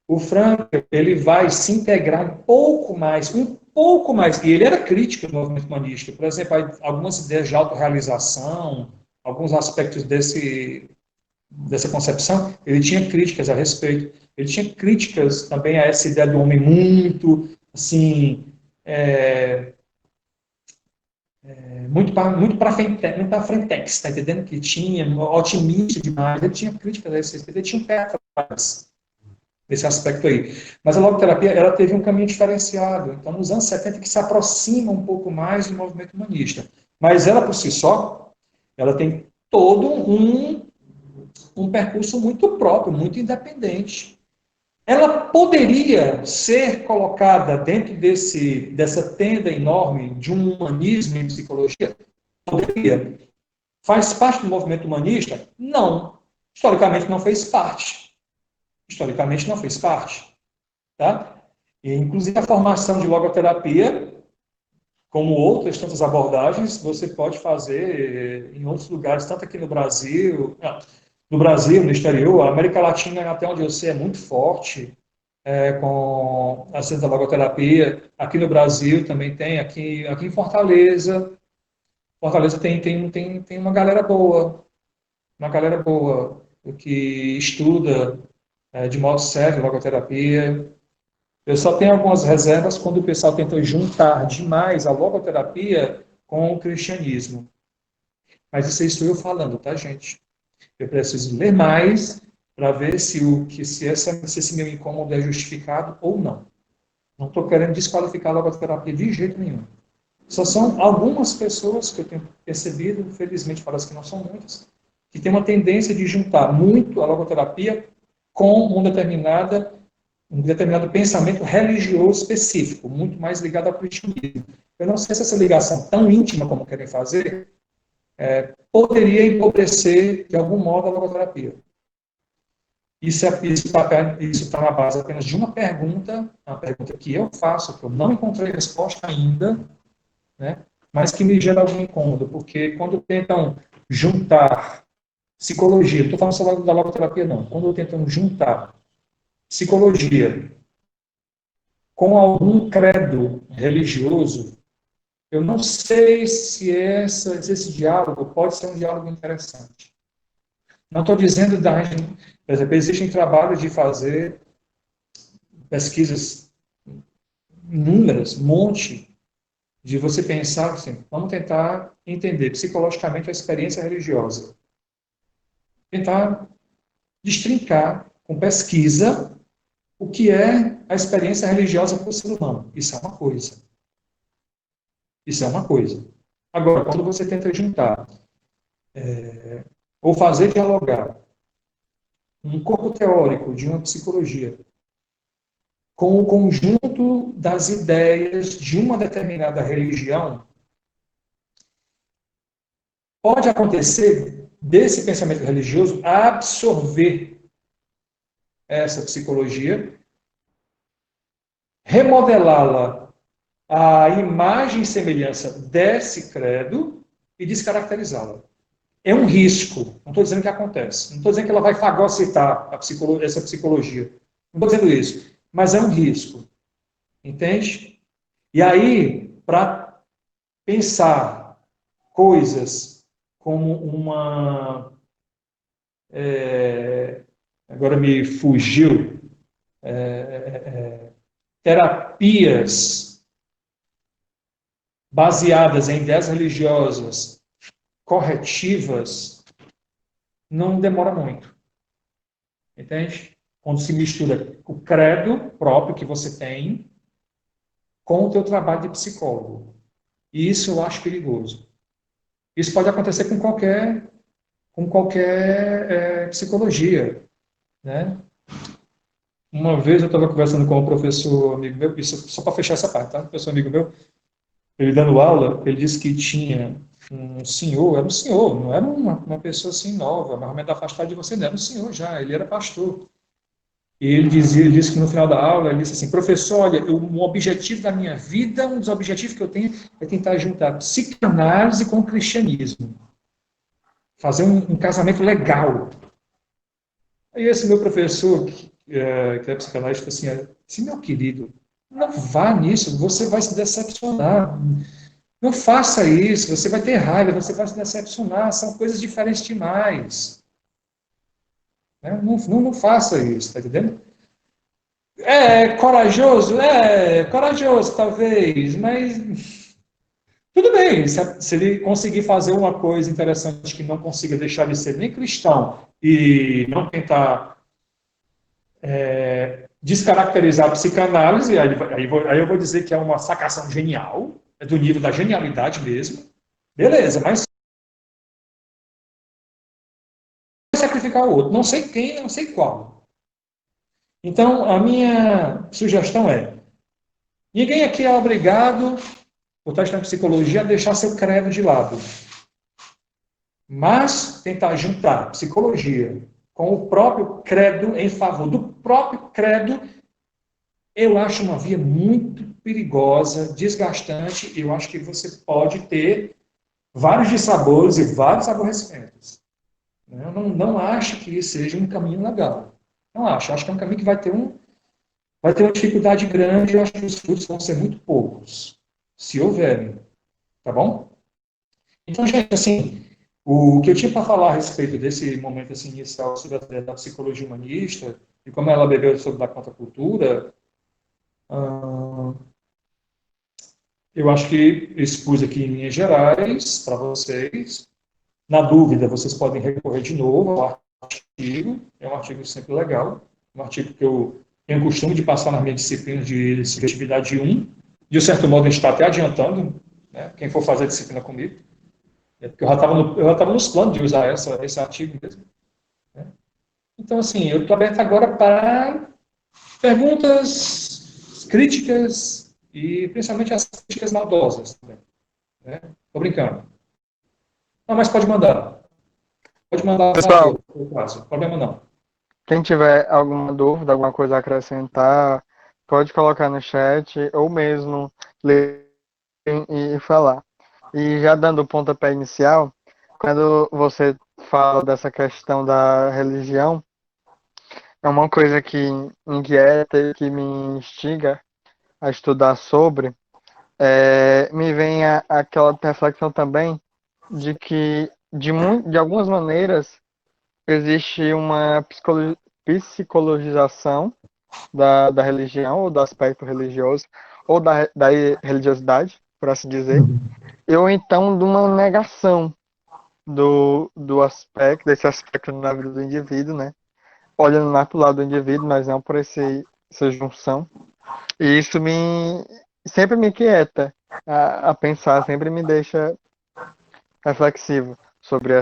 O Frankl, ele vai se integrar um pouco mais, e ele era crítico do movimento humanista. Por exemplo, algumas ideias de autorrealização, alguns aspectos dessa concepção, ele tinha críticas a respeito. Ele tinha críticas também a essa ideia do homem muito, assim, muito para frentex, está entendendo? Que tinha, otimista demais, ele tinha críticas a esse respeito, ele tinha um pé atrás nesse aspecto aí. Mas a logoterapia, ela teve um caminho diferenciado. Então, nos anos 70, que se aproxima um pouco mais do movimento humanista. Mas ela, por si só, ela tem todo um percurso muito próprio, muito independente. Ela poderia ser colocada dentro dessa tenda enorme de um humanismo em psicologia? Poderia. Faz parte do movimento humanista? Não. Historicamente não fez parte. Historicamente não fez parte. Tá? E, inclusive, a formação de logoterapia, como outras tantas abordagens, você pode fazer em outros lugares, tanto aqui no Brasil, no exterior. A América Latina, até onde eu sei, é muito forte com a ciência da logoterapia. Aqui no Brasil também tem, aqui em Fortaleza. Fortaleza tem uma galera boa, que estuda de modo sério logoterapia. Eu só tenho algumas reservas quando o pessoal tenta juntar demais a logoterapia com o cristianismo. Mas isso aí estou eu falando, tá, gente? Eu preciso ler mais para ver se esse meu incômodo é justificado ou não. Não estou querendo desqualificar a logoterapia de jeito nenhum. Só são algumas pessoas que eu tenho percebido, infelizmente parece que não são muitas, que têm uma tendência de juntar muito a logoterapia com um determinado pensamento religioso específico, muito mais ligado ao cristianismo. Eu não sei se essa ligação tão íntima como querem fazer poderia empobrecer, de algum modo, a logoterapia. Isso está na base apenas de uma pergunta que eu faço, que eu não encontrei resposta ainda, né, mas que me gera algum incômodo, porque quando tentam juntar psicologia, não estou falando só da logoterapia, não, quando tentam juntar psicologia com algum credo religioso, eu não sei se esse diálogo pode ser um diálogo interessante. Não estou dizendo por exemplo, existem trabalhos de fazer pesquisas inúmeras, um monte, de você pensar assim, vamos tentar entender psicologicamente a experiência religiosa. Tentar destrincar com pesquisa o que é a experiência religiosa para o ser humano. Isso é uma coisa. Isso é uma coisa. Agora, quando você tenta juntar ou fazer dialogar um corpo teórico de uma psicologia com o conjunto das ideias de uma determinada religião, pode acontecer desse pensamento religioso absorver essa psicologia, remodelá-la à imagem e semelhança desse credo e descaracterizá-la. É um risco, não estou dizendo que acontece, não estou dizendo que ela vai fagocitar essa psicologia, não estou dizendo isso, mas é um risco, entende? E aí, para pensar coisas como uma. Agora me fugiu. Terapias baseadas em ideias religiosas corretivas não demora muito. Entende? Quando se mistura o credo próprio que você tem com o teu trabalho de psicólogo. E isso eu acho perigoso. Isso pode acontecer com qualquer psicologia, né? Uma vez eu estava conversando com um professor amigo meu, isso só para fechar essa parte, tá? Um professor amigo meu, ele dando aula, ele disse que tinha um senhor, era um senhor, não era uma pessoa assim nova, mais ou menos afastada de você, não, era um senhor já, ele era pastor. E ele disse que no final da aula, ele disse assim, professor, olha, um objetivo da minha vida, um dos objetivos que eu tenho é tentar juntar psicanálise com o cristianismo. Fazer um casamento legal. Aí esse meu professor, que é psicanalista, assim, meu querido, não vá nisso, você vai se decepcionar. Não faça isso, você vai ter raiva, você vai se decepcionar, são coisas diferentes demais. Né? Não faça isso, tá entendendo? Corajoso talvez, mas tudo bem, se ele conseguir fazer uma coisa interessante que não consiga deixar de ser nem cristão e não tentar descaracterizar a psicanálise, aí eu vou dizer que é uma sacação genial, é do nível da genialidade mesmo, beleza, mas sacrificar o outro, não sei quem, não sei qual. Então, a minha sugestão é, ninguém aqui é obrigado, por estar estudando psicologia, a deixar seu credo de lado. Mas tentar juntar psicologia com o próprio credo, em favor do próprio credo, eu acho uma via muito perigosa, desgastante. Eu acho que você pode ter vários dissabores e vários aborrecimentos. Eu não acho que isso seja um caminho legal. Não acho. Acho que é um caminho que vai ter uma dificuldade grande. Eu acho que os frutos vão ser muito poucos, se houverem. Tá bom? Então, gente, assim, o que eu tinha para falar a respeito desse momento assim, inicial sobre da psicologia humanista e como ela bebeu sobre a contracultura, hum, eu acho que expus aqui em linhas gerais para vocês. Na dúvida, vocês podem recorrer de novo ao artigo. É um artigo sempre legal, um artigo que eu tenho o costume de passar nas minhas disciplinas de seletividade 1. De um certo modo, a gente está até adiantando, né, quem for fazer a disciplina comigo. Porque eu já estava nos planos de usar esse artigo mesmo. Né? Então, assim, eu estou aberto agora para perguntas, críticas e principalmente as críticas maldosas. Também, né? Estou brincando. Não, mas pode mandar. Pode mandar a Pessoal, todos, no caso. Problema não. quem tiver alguma dúvida, alguma coisa a acrescentar, pode colocar no chat ou mesmo ler e falar. E já dando o pontapé inicial, quando você fala dessa questão da religião, é uma coisa que inquieta e que me instiga a estudar sobre, me vem aquela reflexão também de que, de algumas maneiras, existe uma psicologização da religião, ou do aspecto religioso, ou da religiosidade, por assim dizer, ou então de uma negação desse aspecto na vida do indivíduo, né? Olhando mais para o lado do indivíduo, mas não por essa junção. E isso sempre me inquieta a pensar, sempre me deixa reflexivo sobre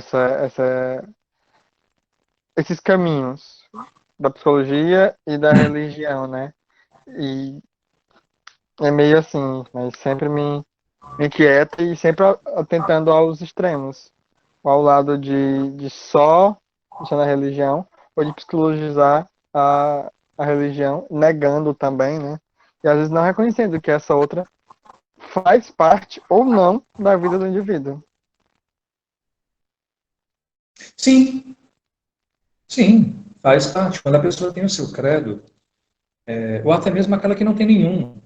esses caminhos da psicologia e da religião, né? E é meio assim, mas sempre me inquieta e sempre atentando aos extremos. ao lado de só deixando a religião, ou de psicologizar a religião, negando também, né? E às vezes não reconhecendo que essa outra faz parte ou não da vida do indivíduo. Sim, sim, faz parte. Quando a pessoa tem o seu credo, ou até mesmo aquela que não tem nenhum,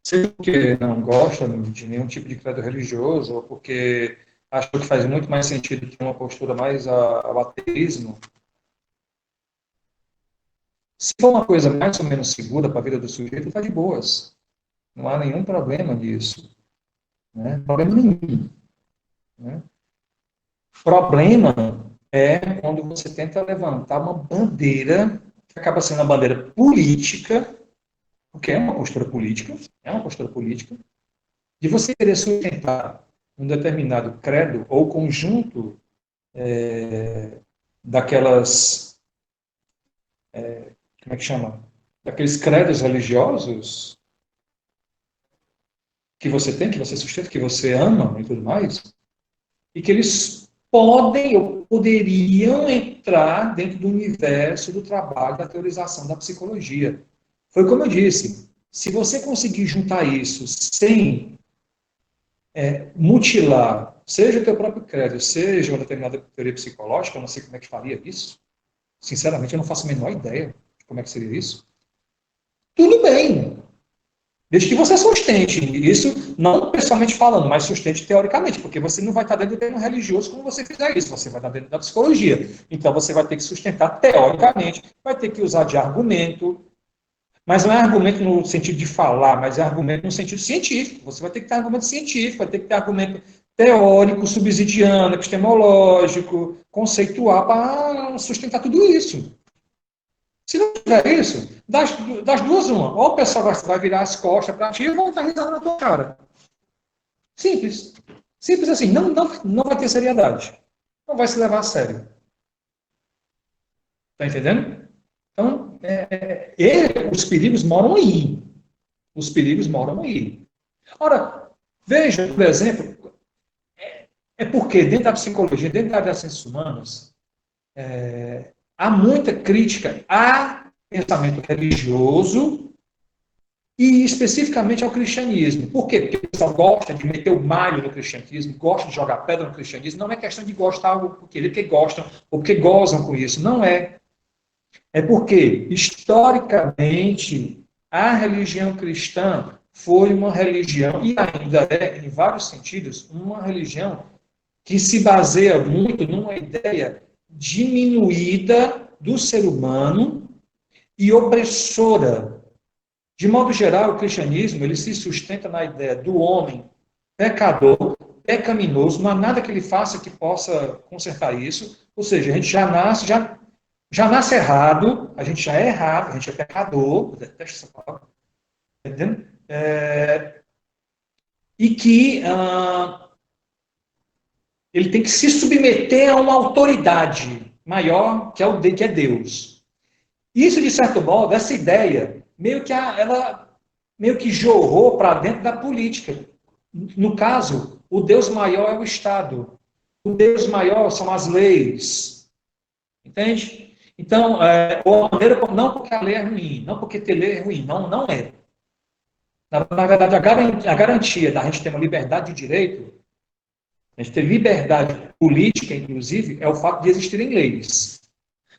seja porque não gosta de nenhum tipo de credo religioso, ou porque achou que faz muito mais sentido ter uma postura mais ao ateísmo, se for uma coisa mais ou menos segura para a vida do sujeito, está de boas. Não há nenhum problema nisso. Né? Problema nenhum. Né? Problema é quando você tenta levantar uma bandeira, que acaba sendo uma bandeira política, porque é uma postura política, de você querer sustentar um determinado credo ou conjunto daquelas, como é que chama? Daqueles credos religiosos que você tem, que você sustenta, que você ama e tudo mais, e que eles podem ou poderiam entrar dentro do universo do trabalho da teorização da psicologia. Foi como eu disse, se você conseguir juntar isso sem mutilar, seja o teu próprio credo, seja uma determinada teoria psicológica, eu não sei como é que faria isso, sinceramente eu não faço a menor ideia de como é que seria isso, tudo bem, desde que você sustente isso, não pessoalmente falando, mas sustente teoricamente, porque você não vai estar dentro do termo religioso como você fizer isso, você vai estar dentro da psicologia. Então você vai ter que sustentar teoricamente, vai ter que usar de argumento, mas não é argumento no sentido de falar, mas é argumento no sentido científico. Você vai ter que ter argumento científico, vai ter que ter argumento teórico, subsidiano, epistemológico, conceitual, para sustentar tudo isso. Se não tiver isso, das duas, uma. Ou o pessoal vai virar as costas para ti ou vão estar risando na tua cara. Simples. Simples assim. Não vai ter seriedade. Não vai se levar a sério. Está entendendo? Então, os perigos moram aí. Os perigos moram aí. Ora, veja, por exemplo, é porque dentro da psicologia, dentro da área das ciências humanas, há muita crítica a pensamento religioso e especificamente ao cristianismo. Por quê? Porque o pessoal gosta de meter o malho no cristianismo, gosta de jogar pedra no cristianismo. Não é questão de gostar algo porque gostam ou porque gozam com isso. Não é. É porque, historicamente, a religião cristã foi uma religião, e ainda é, em vários sentidos, uma religião que se baseia muito numa ideia diminuída do ser humano e opressora. De modo geral, o cristianismo ele se sustenta na ideia do homem pecador, pecaminoso, não há nada que ele faça que possa consertar isso. Ou seja, a gente já nasce errado, a gente já é errado, a gente é pecador, detesto essa palavra, entendeu? E que ele tem que se submeter a uma autoridade maior, que é Deus. Isso, de certo modo, essa ideia, ela meio que jorrou para dentro da política. No caso, o Deus maior é o Estado. O Deus maior são as leis. Entende? Então, não porque a lei é ruim, não porque ter lei é ruim, não é. Na verdade, a garantia da gente ter uma liberdade de direito, a gente ter liberdade política, inclusive, é o fato de existirem leis.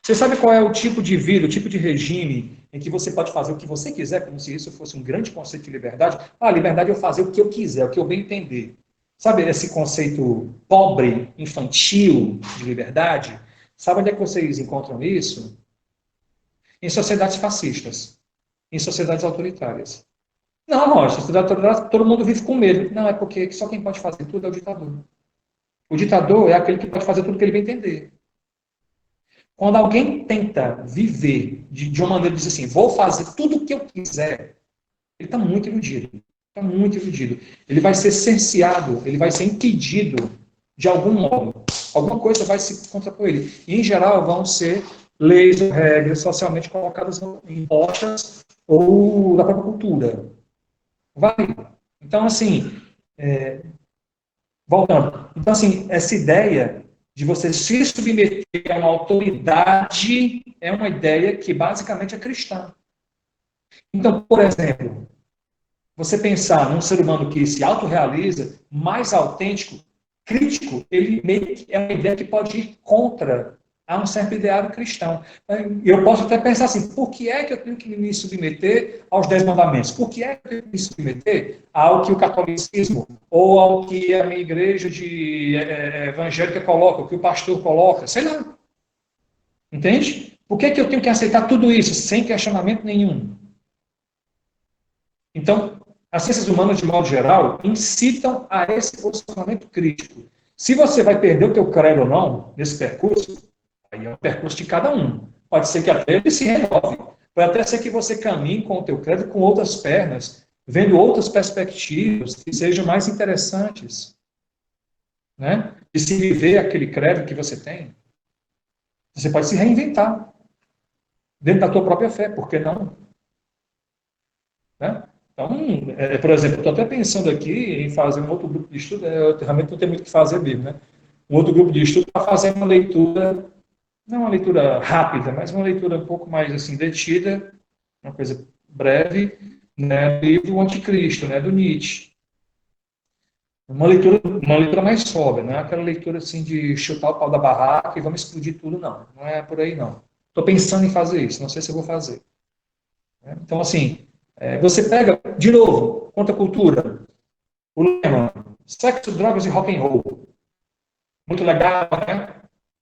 Você sabe qual é o tipo de vida, o tipo de regime em que você pode fazer o que você quiser, como se isso fosse um grande conceito de liberdade? Liberdade é eu fazer o que eu quiser, o que eu bem entender. Sabe esse conceito pobre, infantil de liberdade? Sabe onde é que vocês encontram isso? Em sociedades fascistas, em sociedades autoritárias. Não, Rocha, sociedade autoritária, todo mundo vive com medo. Não, é porque só quem pode fazer tudo é o ditador. O ditador é aquele que pode fazer tudo que ele bem entender. Quando alguém tenta viver de uma maneira, diz assim, vou fazer tudo o que eu quiser, ele está muito iludido. Está muito iludido. Ele vai ser cerceado, ele vai ser impedido de algum modo. Alguma coisa vai se contrapor ele. E, em geral, vão ser leis ou regras socialmente colocadas impostas ou da própria cultura. Vai. Então, assim, voltando. Então, assim, essa ideia de você se submeter a uma autoridade, é uma ideia que basicamente é cristã. Então, por exemplo, você pensar num ser humano que se autorrealiza, mais autêntico, crítico, ele meio que é uma ideia que pode ir contra a um certo ideário cristão. Eu posso até pensar assim, por que é que eu tenho que me submeter aos 10 mandamentos? Por que é que eu tenho que me submeter ao que o catolicismo ou ao que a minha igreja evangélica coloca, o que o pastor coloca? Sei lá. Entende? Por que é que eu tenho que aceitar tudo isso sem questionamento nenhum? Então, as ciências humanas, de modo geral, incitam a esse posicionamento crítico. Se você vai perder o teu credo ou não nesse percurso, aí é um percurso de cada um. Pode ser que até ele se renove. Pode até ser que você caminhe com o teu credo com outras pernas, vendo outras perspectivas que sejam mais interessantes. Né? E se viver aquele credo que você tem, você pode se reinventar dentro da tua própria fé, por que não? Né? Então, por exemplo, estou até pensando aqui em fazer um outro grupo de estudo, eu realmente não tenho muito o que fazer mesmo, né? Um outro grupo de estudo para fazer uma leitura, não uma leitura rápida, mas uma leitura um pouco mais assim, detida, uma coisa breve, né, do livro O Anticristo, né, do Nietzsche. Uma leitura mais sóbria, não é aquela leitura assim de chutar o pau da barraca e vamos explodir tudo, não. Não é por aí, não. Estou pensando em fazer isso, não sei se eu vou fazer. Então, assim, você pega, de novo, contracultura, o lema, sexo, drogas e rock and roll. Muito legal, né?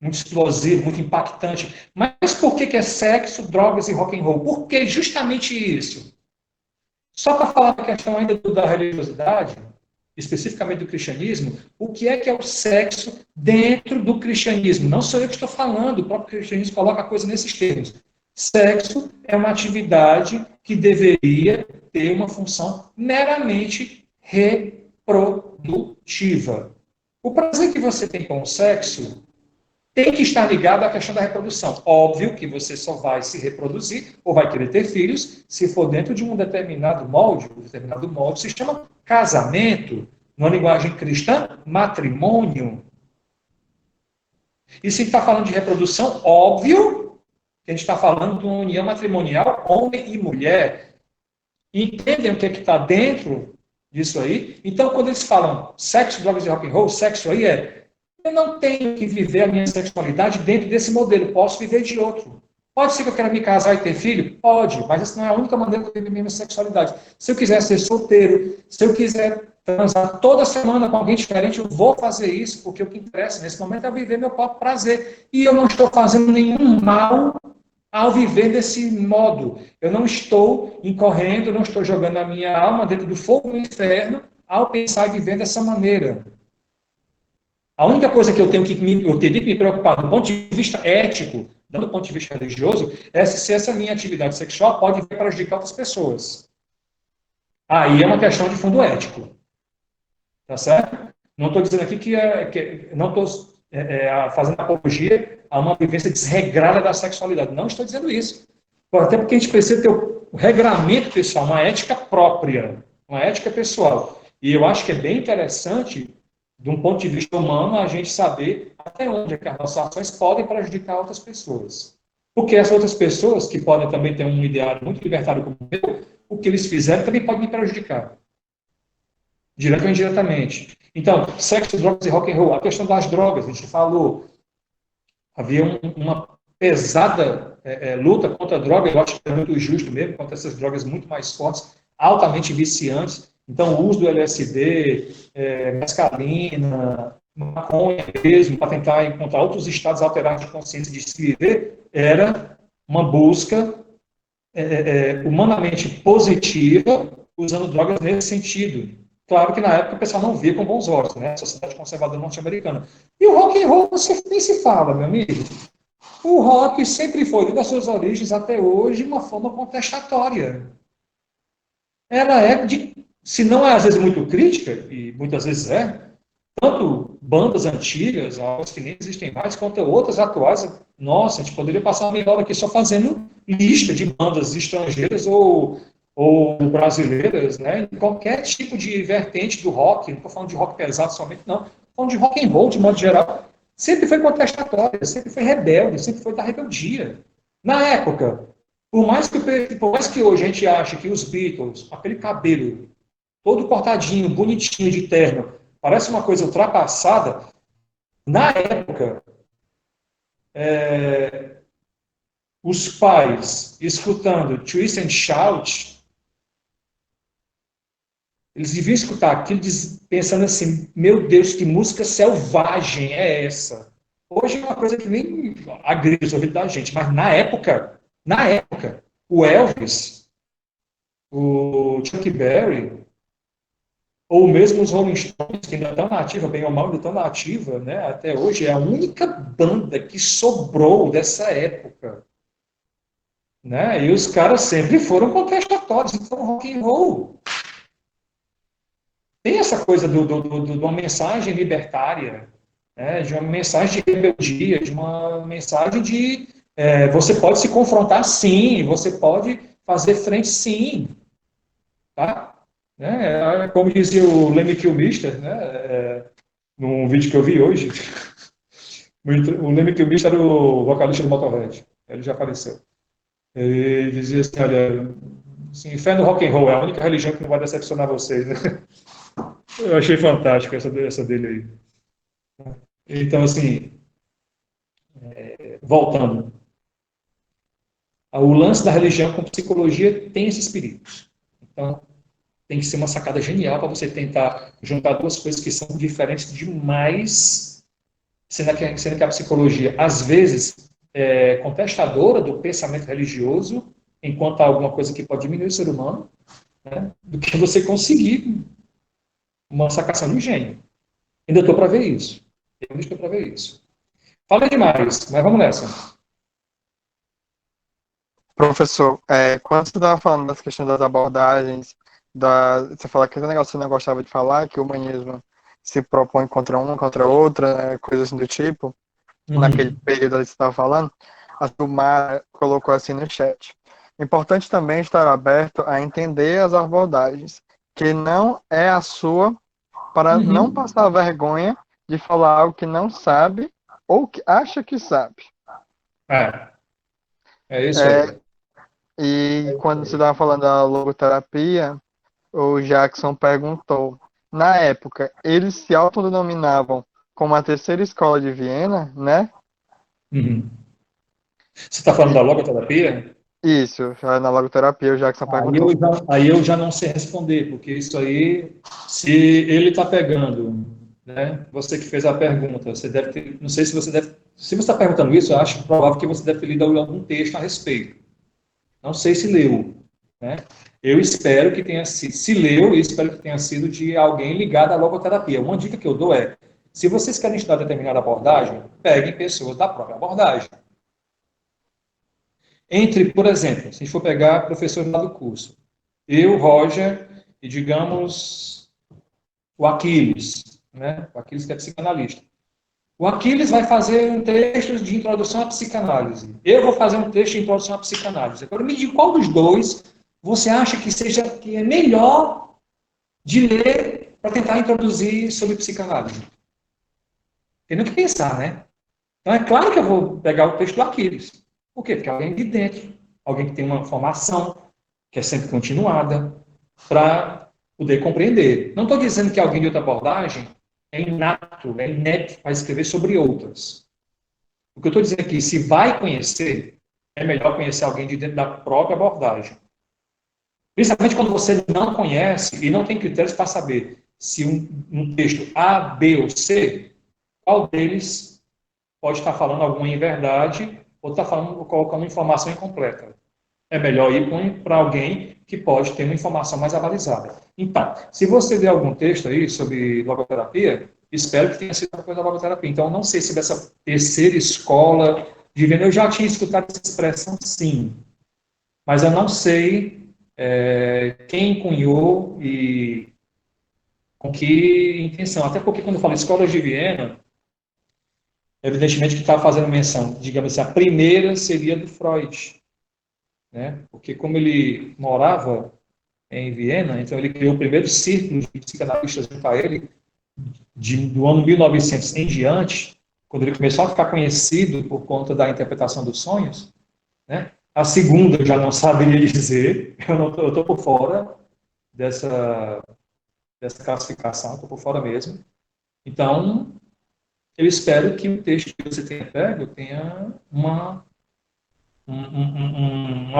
Muito explosivo, muito impactante. Mas por que é sexo, drogas e rock and roll? Por que justamente isso? Só para falar da questão ainda da religiosidade, especificamente do cristianismo, o que é o sexo dentro do cristianismo? Não sou eu que estou falando, o próprio cristianismo coloca a coisa nesses termos. Sexo é uma atividade que deveria ter uma função meramente reprodutiva. O prazer que você tem com o sexo tem que estar ligado à questão da reprodução. Óbvio que você só vai se reproduzir ou vai querer ter filhos se for dentro de um determinado molde. Um determinado molde se chama casamento, numa linguagem cristã, matrimônio. E se está falando de reprodução, óbvio que a gente está falando de uma união matrimonial, homem e mulher. Entendem o que está dentro disso aí? Então, quando eles falam sexo, drogas e rock and roll, sexo aí eu não tenho que viver a minha sexualidade dentro desse modelo, posso viver de outro. Pode ser que eu queira me casar e ter filho? Pode, mas essa não é a única maneira de eu viver a minha sexualidade. Se eu quiser ser solteiro, se eu quiser transar toda semana com alguém diferente, eu vou fazer isso, porque o que interessa nesse momento é viver meu próprio prazer. E eu não estou fazendo nenhum mal ao viver desse modo. Eu não estou incorrendo, não estou jogando a minha alma dentro do fogo do inferno ao pensar e viver dessa maneira. A única coisa que eu tenho que me preocupar do ponto de vista ético, não do ponto de vista religioso, é se essa minha atividade sexual pode prejudicar outras pessoas. Aí é uma questão de fundo ético. Tá certo? Não estou dizendo aqui que não estou fazendo apologia a uma vivência desregrada da sexualidade. Não estou dizendo isso. Até porque a gente precisa ter um regramento pessoal, uma ética própria, uma ética pessoal. E eu acho que é bem interessante, de um ponto de vista humano, a gente saber até onde as nossas ações podem prejudicar outras pessoas. Porque as outras pessoas, que podem também ter um ideário muito libertário como o meu, o que eles fizerem também pode me prejudicar. Direto ou indiretamente. Então, sexo, drogas e rock and roll. A questão das drogas, a gente falou. Havia uma pesada luta contra a droga, eu acho que é muito justo mesmo, contra essas drogas muito mais fortes, altamente viciantes. Então, o uso do LSD, mescalina, maconha mesmo, para tentar encontrar outros estados alterados de consciência de se viver, era uma busca humanamente positiva, usando drogas nesse sentido. Claro que na época o pessoal não via com bons olhos, né? A sociedade conservadora norte-americana. E o rock and roll, você nem se fala, meu amigo. O rock sempre foi, desde as suas origens até hoje, uma forma contestatória. Ela se não é às vezes muito crítica, e muitas vezes tanto bandas antigas, as que nem existem mais, quanto outras atuais. Nossa, a gente poderia passar uma meia hora aqui só fazendo lista de bandas estrangeiras ou brasileiras, né? Em qualquer tipo de vertente do rock, não estou falando de rock pesado somente, não. Estou falando de rock and roll, de modo geral. sempre foi contestatória, sempre foi rebelde, sempre foi da rebeldia. Na época, por mais que hoje a gente ache que os Beatles, aquele cabelo todo cortadinho, bonitinho de terno, parece uma coisa ultrapassada, na época, os pais escutando Twist and Shout, eles deviam escutar aquilo pensando assim, meu Deus, que música selvagem é essa? Hoje é uma coisa que nem agride os ouvidos da gente, mas na época, o Elvis, o Chuck Berry, ou mesmo os Rolling Stones, que ainda estão na ativa, bem ou mal, ainda estão na ativa, né? Até hoje, é a única banda que sobrou dessa época. Né? E os caras sempre foram contestatórios, então rock and roll tem essa coisa de uma mensagem libertária, né? De uma mensagem de rebeldia, de uma mensagem de você pode se confrontar sim, você pode fazer frente sim, tá? Né? Como dizia o Lemmy Kilmister, né? Num vídeo que eu vi hoje, o Lemmy Kilmister era o vocalista do Motorhead, ele já faleceu. Ele dizia assim, olha, assim, fé no rock and roll é a única religião que não vai decepcionar vocês, né? Eu achei fantástico essa dele aí. Então, assim, voltando, o lance da religião com psicologia tem esses perigos. Então, tem que ser uma sacada genial para você tentar juntar duas coisas que são diferentes demais, sendo que a psicologia, às vezes, é contestadora do pensamento religioso, enquanto há alguma coisa que pode diminuir o ser humano, né, do que você conseguir uma sacação de gênio. Ainda estou para ver isso. Eu ainda estou para ver isso. Falei demais, mas vamos nessa. Professor, quando você estava falando das questões das abordagens, você fala que esse negócio você não gostava de falar, que o humanismo se propõe contra uma, contra outra, coisas assim do tipo, naquele período que você estava falando, a Silmara colocou assim no chat. Importante também estar aberto a entender as abordagens, que não é a sua, para não passar vergonha de falar algo que não sabe ou que acha que sabe. É isso aí. E quando você estava falando da logoterapia, o Jackson perguntou, na época, eles se autodenominavam como a terceira escola de Viena, né? Você está falando da logoterapia? Isso, na logoterapia o Jackson perguntou. Aí eu já não sei responder, porque isso aí, se ele está pegando, né? Você que fez a pergunta, você deve ter, não sei se você deve, se você está perguntando isso, eu acho provável que você deve ter lido algum texto a respeito. Não sei se leu, né? Eu espero que tenha sido, se leu, eu espero que tenha sido de alguém ligado à logoterapia. Uma dica que eu dou é, se vocês querem estudar determinada abordagem, peguem pessoas da própria abordagem. Entre, por exemplo, se a gente for pegar professores lá do curso, eu, Roger, e digamos o Aquiles, né? O Aquiles que é psicanalista. O Aquiles vai fazer um texto de introdução à psicanálise. Eu vou fazer um texto de introdução à psicanálise. Agora me diga qual dos dois você acha que é melhor de ler para tentar introduzir sobre psicanálise? Tem que pensar, né? Então é claro que eu vou pegar o texto do Aquiles. Por quê? Porque alguém de dentro, alguém que tem uma formação, que é sempre continuada, para poder compreender. Não estou dizendo que alguém de outra abordagem é inato, é inepto para escrever sobre outras. O que eu estou dizendo aqui, se vai conhecer, é melhor conhecer alguém de dentro da própria abordagem. Principalmente quando você não conhece e não tem critérios para saber se um texto A, B ou C, qual deles pode estar falando alguma inverdade ou está colocando informação incompleta. É melhor ir para alguém que pode ter uma informação mais avalizada. Então, se você vê algum texto aí sobre logoterapia, espero que tenha sido uma coisa da logoterapia. Então, eu não sei se dessa terceira escola de Viena, eu já tinha escutado essa expressão, sim. Mas eu não sei quem cunhou e com que intenção. Até porque, quando eu falo escolas de Viena, evidentemente que está fazendo menção, digamos assim, a primeira seria do Freud, né? Porque como ele morava em Viena, então ele criou o primeiro círculo de psicanalistas junto a ele, do ano 1900 em diante, quando ele começou a ficar conhecido por conta da interpretação dos sonhos, né? A segunda eu já não saberia dizer, eu estou por fora dessa classificação, estou por fora mesmo. Então, eu espero que o texto que você tenha pego tenha uma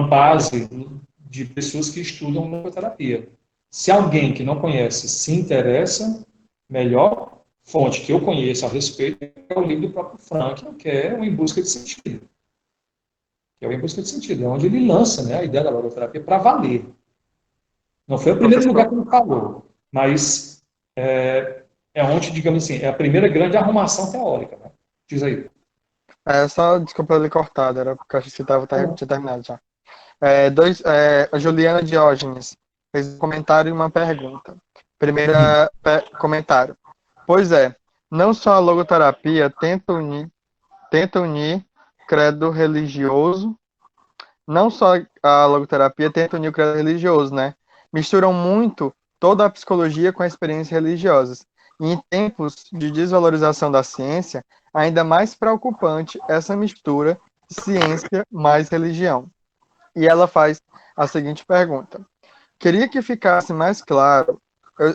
base de pessoas que estudam logoterapia. Se alguém que não conhece se interessa, melhor fonte que eu conheço a respeito é o livro do próprio Frankl, que é o Em Busca de Sentido. Que é o Em Busca de Sentido, é onde ele lança, né, a ideia da logoterapia para valer. Não foi o primeiro lugar que ele falou, mas é onde, digamos assim, é a primeira grande arrumação teórica. Né? Diz aí. Só, desculpa ele cortado, era porque eu achei que tinha terminado já. A Juliana Diógenes fez um comentário e uma pergunta. Primeira comentário. Pois é, não só a logoterapia tenta unir credo religioso, não só a logoterapia tenta unir o credo religioso, né? Misturam muito toda a psicologia com as experiências religiosas. E em tempos de desvalorização da ciência, ainda mais preocupante essa mistura de ciência mais religião. E ela faz a seguinte pergunta. Queria que ficasse mais claro,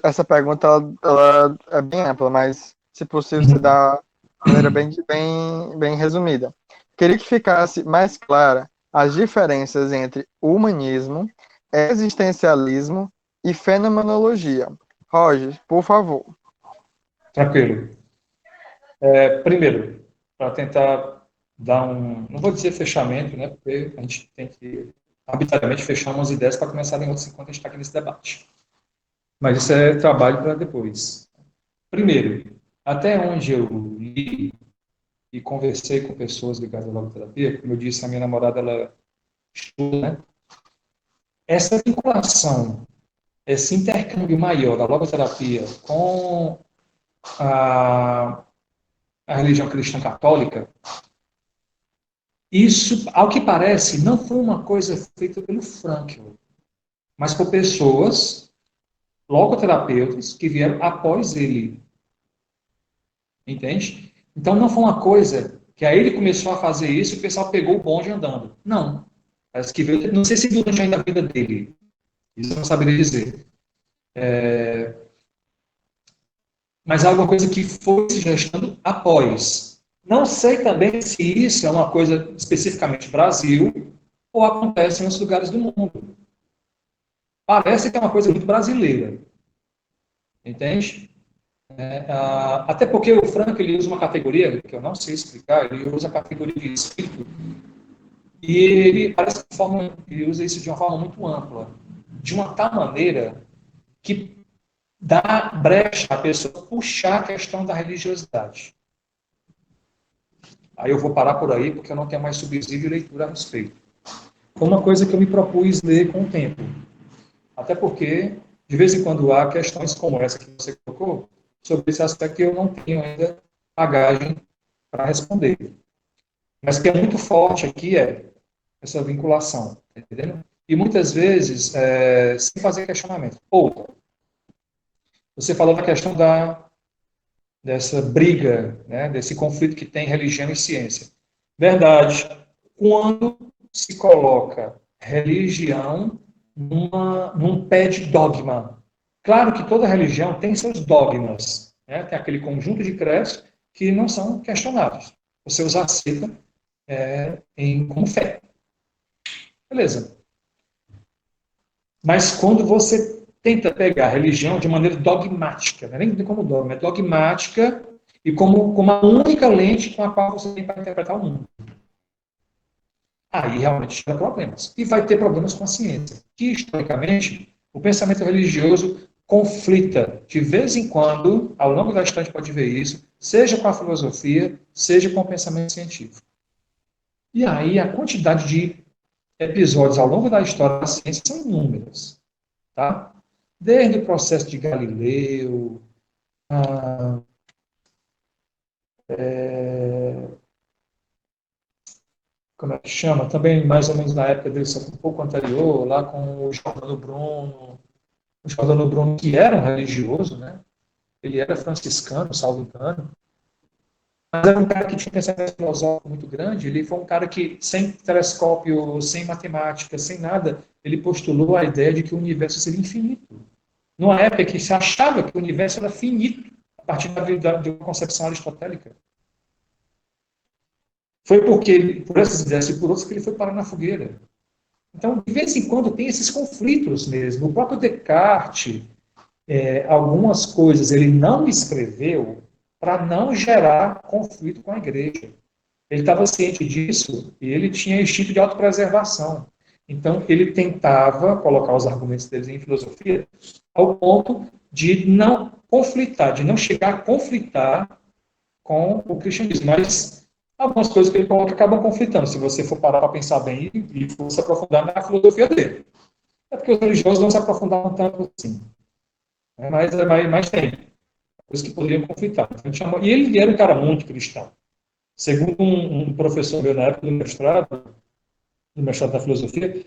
essa pergunta ela é bem ampla, mas se possível se dá de maneira bem resumida. Queria que ficasse mais clara as diferenças entre humanismo, existencialismo e fenomenologia. Roger, por favor. Tranquilo. Primeiro, para tentar dar não vou dizer fechamento, né, porque a gente tem que arbitrariamente fechar umas ideias para começar em outros enquanto a gente está aqui nesse debate. Mas isso é trabalho para depois. Primeiro, até onde eu li e conversei com pessoas ligadas à logoterapia, como eu disse, a minha namorada, ela estuda, né? Essa vinculação, esse intercâmbio maior da logoterapia com a religião cristã católica, isso, ao que parece, não foi uma coisa feita pelo Frankl, mas por pessoas, logoterapeutas, que vieram após ele. Entende? Então não foi uma coisa que aí ele começou a fazer isso e o pessoal pegou o bonde andando. Não. Parece que veio, não sei se durante ainda a vida dele, isso eu não saberia dizer. Mas é alguma coisa que foi se gestando após. Não sei também se isso é uma coisa especificamente Brasil ou acontece em outros lugares do mundo. Parece que é uma coisa muito brasileira. Entende? Até porque o Frank ele usa uma categoria que eu não sei explicar, ele usa a categoria de espírito e ele parece que ele usa isso de uma forma muito ampla, de uma tal maneira que dá brecha à pessoa puxar a questão da religiosidade. Aí eu vou parar por aí porque eu não tenho mais subsídio e leitura a respeito. Foi uma coisa que eu me propus ler com o tempo. Até porque, de vez em quando, há questões como essa que você colocou, sobre esse aspecto que eu não tenho ainda bagagem para responder. Mas que é muito forte aqui é essa vinculação, tá entendendo? E muitas vezes, sem fazer questionamento. Outra, você falou da questão dessa briga, né, desse conflito que tem religião e ciência. Verdade. Quando se coloca religião num pé de dogma. Claro que toda religião tem seus dogmas, né? Tem aquele conjunto de credos que não são questionados. Você os aceita como fé. Beleza. Mas quando você tenta pegar a religião de maneira dogmática, não é nem como dogma, é dogmática e como a única lente com a qual você tem para interpretar o mundo. Aí realmente gera problemas. E vai ter problemas com a ciência. Que, historicamente, o pensamento religioso conflita, de vez em quando, ao longo da história a gente pode ver isso, seja com a filosofia, seja com o pensamento científico. E aí a quantidade de episódios ao longo da história da ciência são inúmeras. Tá? Desde o processo de Galileu, como é que chama? Também mais ou menos na época dele, só um pouco anterior, lá com o Giordano Bruno. O Giordano Bruno, que era um religioso, né? Ele era franciscano, salvo engano. Mas era um cara que tinha um pensamento filosófico muito grande. Ele foi um cara que, sem telescópio, sem matemática, sem nada, ele postulou a ideia de que o universo seria infinito. Numa época que se achava que o universo era finito, a partir de uma concepção aristotélica. Foi porque, por essas ideias e por outras, que ele foi parar na fogueira. Então, de vez em quando, tem esses conflitos mesmo. O próprio Descartes, algumas coisas ele não escreveu para não gerar conflito com a igreja. Ele estava ciente disso e ele tinha instinto de autopreservação. Então, ele tentava colocar os argumentos dele em filosofia ao ponto de não conflitar, de não chegar a conflitar com o cristianismo. Mas algumas coisas que ele coloca acabam conflitando, se você for parar para pensar bem e for se aprofundar na filosofia dele. É porque os religiosos não se aprofundaram tanto assim. Mas tem coisas que poderiam conflitar. Então, e ele era um cara muito cristão. Segundo um professor meu na época do mestrado da filosofia,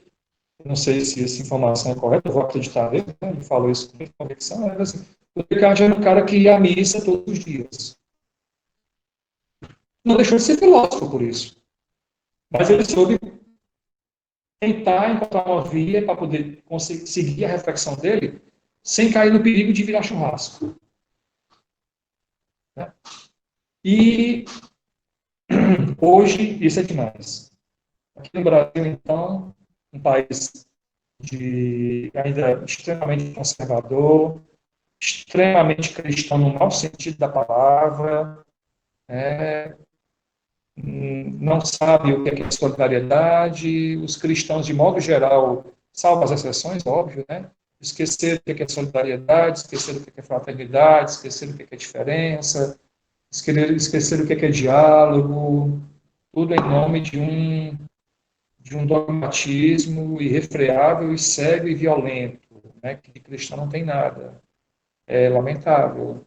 não sei se essa informação é correta, eu vou acreditar nele, né? Ele falou isso com muita convicção, mas assim, o Descartes era um cara que ia à missa todos os dias. Não deixou de ser filósofo por isso. Mas ele soube tentar encontrar uma via para poder seguir a reflexão dele sem cair no perigo de virar churrasco. Né? E hoje isso é demais. Aqui no Brasil, então, um país ainda extremamente conservador, extremamente cristão no mau sentido da palavra, não sabe o que é solidariedade, os cristãos, de modo geral, salvo as exceções, óbvio, né? Esqueceram o que é solidariedade, esqueceram o que é fraternidade, esqueceram o que é diferença, esqueceram o que é diálogo, tudo em nome de um dogmatismo irrefreável e cego e violento, né? Que de cristão não tem nada. É lamentável.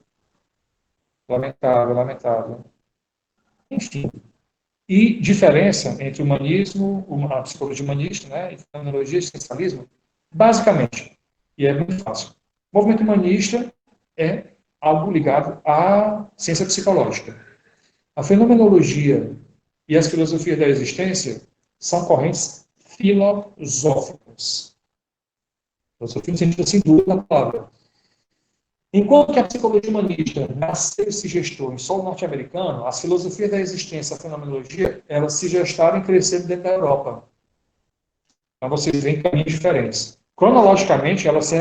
Lamentável, lamentável. Enfim. E diferença entre o humanismo, a psicologia humanista, né, e fenomenologia e existencialismo, basicamente, e é muito fácil. O movimento humanista é algo ligado à ciência psicológica. A fenomenologia e as filosofias da existência são correntes filosóficas. Filosofia no sentido assim duro da palavra. Enquanto que a psicologia humanista nasceu e se gestou em solo norte-americano, as filosofias da existência, a fenomenologia, elas se gestaram e cresceram dentro da Europa. Então vocês veem caminhos diferentes. Cronologicamente, elas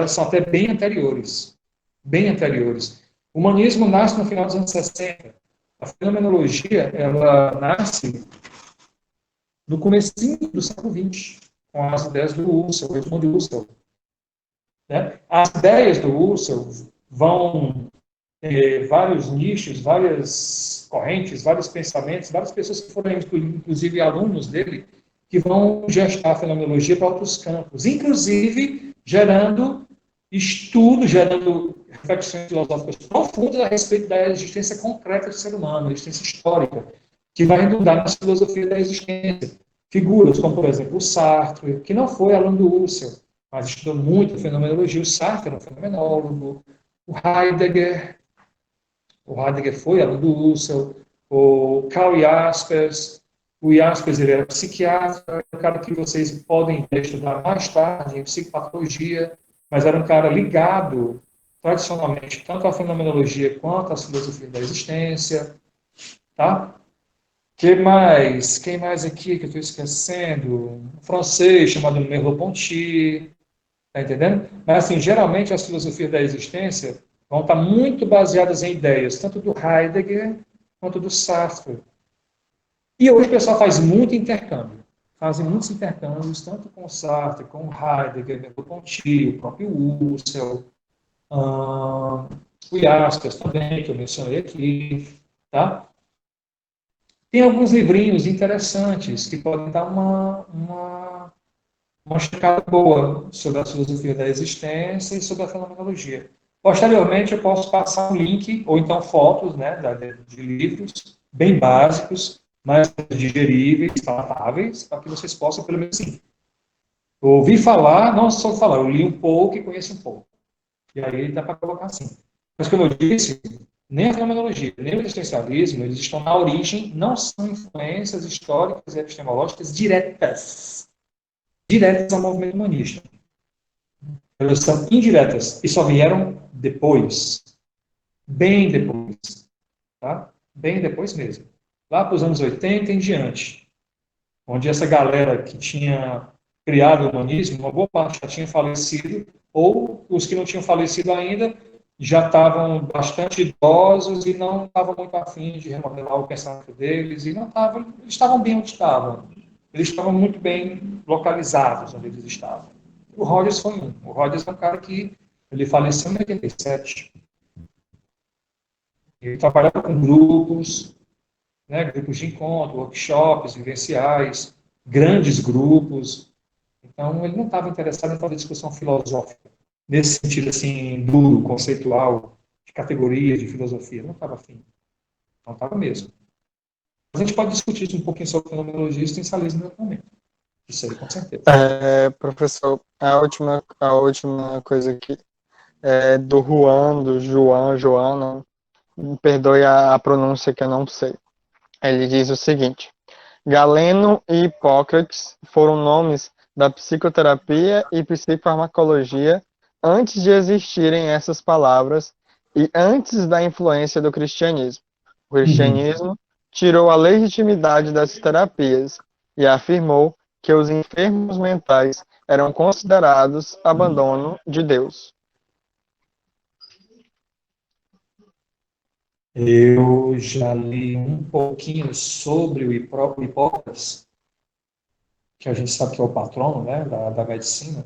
são até bem anteriores. Bem anteriores. O humanismo nasce no final dos anos 60. A fenomenologia, ela nasce no comecinho do século XX, com as ideias do Husserl, o Edmund Husserl. Né? As ideias do Husserl vão ter vários nichos, várias correntes, vários pensamentos, várias pessoas que foram, inclusive, alunos dele, que vão gestar a fenomenologia para outros campos, inclusive gerando estudos, gerando reflexões filosóficas profundas a respeito da existência concreta do ser humano, a existência histórica, que vai redundar nas filosofias da existência. Figuras como, por exemplo, o Sartre, que não foi aluno do Husserl, mas estudou muito a fenomenologia. O Sartre era um fenomenólogo. O Heidegger foi aluno do Husserl. O Karl Jaspers. O Jaspers, ele era psiquiatra, um cara que vocês podem estudar mais tarde em psicopatologia, mas era um cara ligado, tradicionalmente, tanto à fenomenologia quanto às filosofias da existência. Tá? Quem mais aqui que eu estou esquecendo? Um francês chamado Merleau-Ponty. Está entendendo? Mas, assim, geralmente as filosofias da existência vão estar muito baseadas em ideias, tanto do Heidegger quanto do Sartre. E hoje o pessoal faz muito intercâmbio. Fazem muitos intercâmbios, tanto com o Sartre, com o Heidegger, Merleau-Ponty, o próprio Husserl, o Jaspers também, que eu mencionei aqui. Tá? Tem alguns livrinhos interessantes que podem dar uma checada boa sobre a filosofia da existência e sobre a fenomenologia. Posteriormente, eu posso passar um link, ou então fotos, né, de livros bem básicos, mais digeríveis, palatáveis, para que vocês possam, pelo menos, assim, ouvir falar, não só falar, eu li um pouco e conheço um pouco. E aí dá para colocar assim. Mas, como eu disse, Nem a fenomenologia, nem o existencialismo, eles estão na origem, não são influências históricas e epistemológicas diretas ao movimento humanista. Elas são indiretas e só vieram depois, bem depois, tá? Bem depois mesmo. Lá para os anos 80 em diante, onde essa galera que tinha criado o humanismo, uma boa parte já tinha falecido, ou os que não tinham falecido ainda já estavam bastante idosos e não estavam muito afim de remodelar o pensamento deles, e não estavam, eles estavam bem onde estavam. Eles estavam muito bem localizados onde eles estavam. O Rogers foi um. O Rogers é um cara que ele faleceu em 87. Ele trabalhava com grupos, né, grupos de encontro, workshops, vivenciais, grandes grupos. Então, ele não estava interessado em fazer discussão filosófica, nesse sentido assim, duro, conceitual, de categorias de filosofia. Não estava afim. Não estava mesmo. Mas a gente pode discutir um pouquinho sobre fenomenologia e existencialismo em outro momento. Isso aí, com certeza. Professor, a última coisa aqui é do Juan, do João, Joana, me perdoe a pronúncia que eu não sei. Ele diz o seguinte: Galeno e Hipócrates foram nomes da psicoterapia e psicofarmacologia antes de existirem essas palavras e antes da influência do cristianismo. O cristianismo tirou a legitimidade dessas terapias e afirmou que os enfermos mentais eram considerados abandono de Deus. Eu já li um pouquinho sobre o Hipócrates, que a gente sabe que é o patrono, né, da medicina.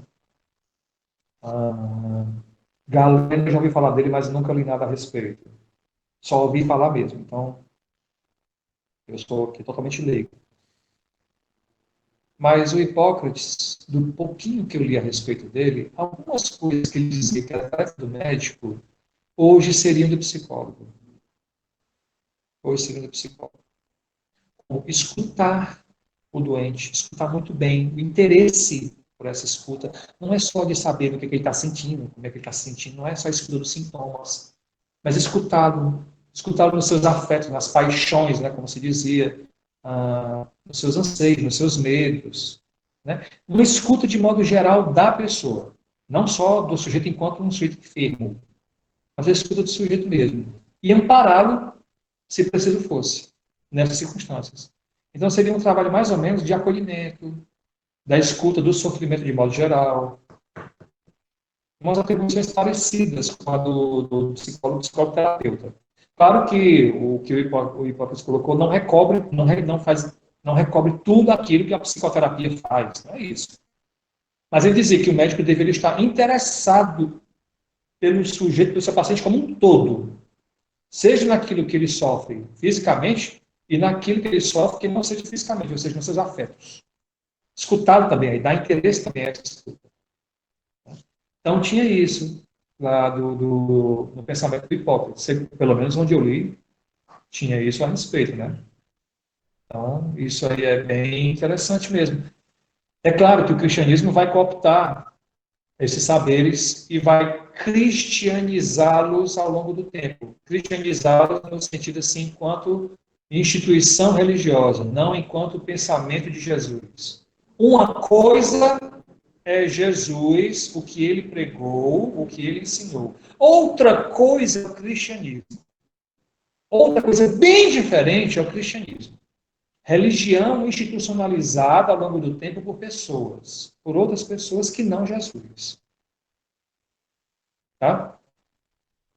Galeno, eu já ouvi falar dele, mas nunca li nada a respeito. Só ouvi falar mesmo. Então, eu estou aqui totalmente leigo. Mas o Hipócrates, do pouquinho que eu li a respeito dele, algumas coisas que ele dizia que era tarefa do médico, hoje seriam do psicólogo. Hoje seriam do psicólogo. Como escutar o doente, escutar muito bem, o interesse por essa escuta, não é só de saber o que ele está sentindo, como é que ele está se sentindo, não é só escuta dos sintomas, mas escutá-lo nos seus afetos, nas paixões, né, como se dizia, nos seus anseios, nos seus medos. Né? Uma escuta de modo geral da pessoa, não só do sujeito enquanto um sujeito enfermo, mas a escuta do sujeito mesmo. E ampará-lo, se preciso fosse, nessas circunstâncias. Então seria um trabalho mais ou menos de acolhimento, da escuta do sofrimento de modo geral, umas atribuições parecidas com a do psicólogo-terapeuta. Claro que o Hipócrates colocou não recobre tudo aquilo que a psicoterapia faz, não é isso. Mas ele dizia que o médico deveria estar interessado pelo sujeito, pelo seu paciente como um todo, seja naquilo que ele sofre fisicamente e naquilo que ele sofre que não seja fisicamente, ou seja, nos seus afetos. Escutado também, aí dá interesse também a essa escuta. Então tinha isso lá no pensamento do Hipócrates, pelo menos onde eu li, tinha isso a respeito, né? Então, isso aí é bem interessante mesmo. É claro que o cristianismo vai cooptar esses saberes e vai cristianizá-los ao longo do tempo. Cristianizá-los no sentido assim, enquanto instituição religiosa, não enquanto pensamento de Jesus. Uma coisa é Jesus, o que ele pregou, o que ele ensinou. Outra coisa é o cristianismo. Outra coisa bem diferente é o cristianismo. Religião institucionalizada ao longo do tempo por pessoas, por outras pessoas que não Jesus. Tá?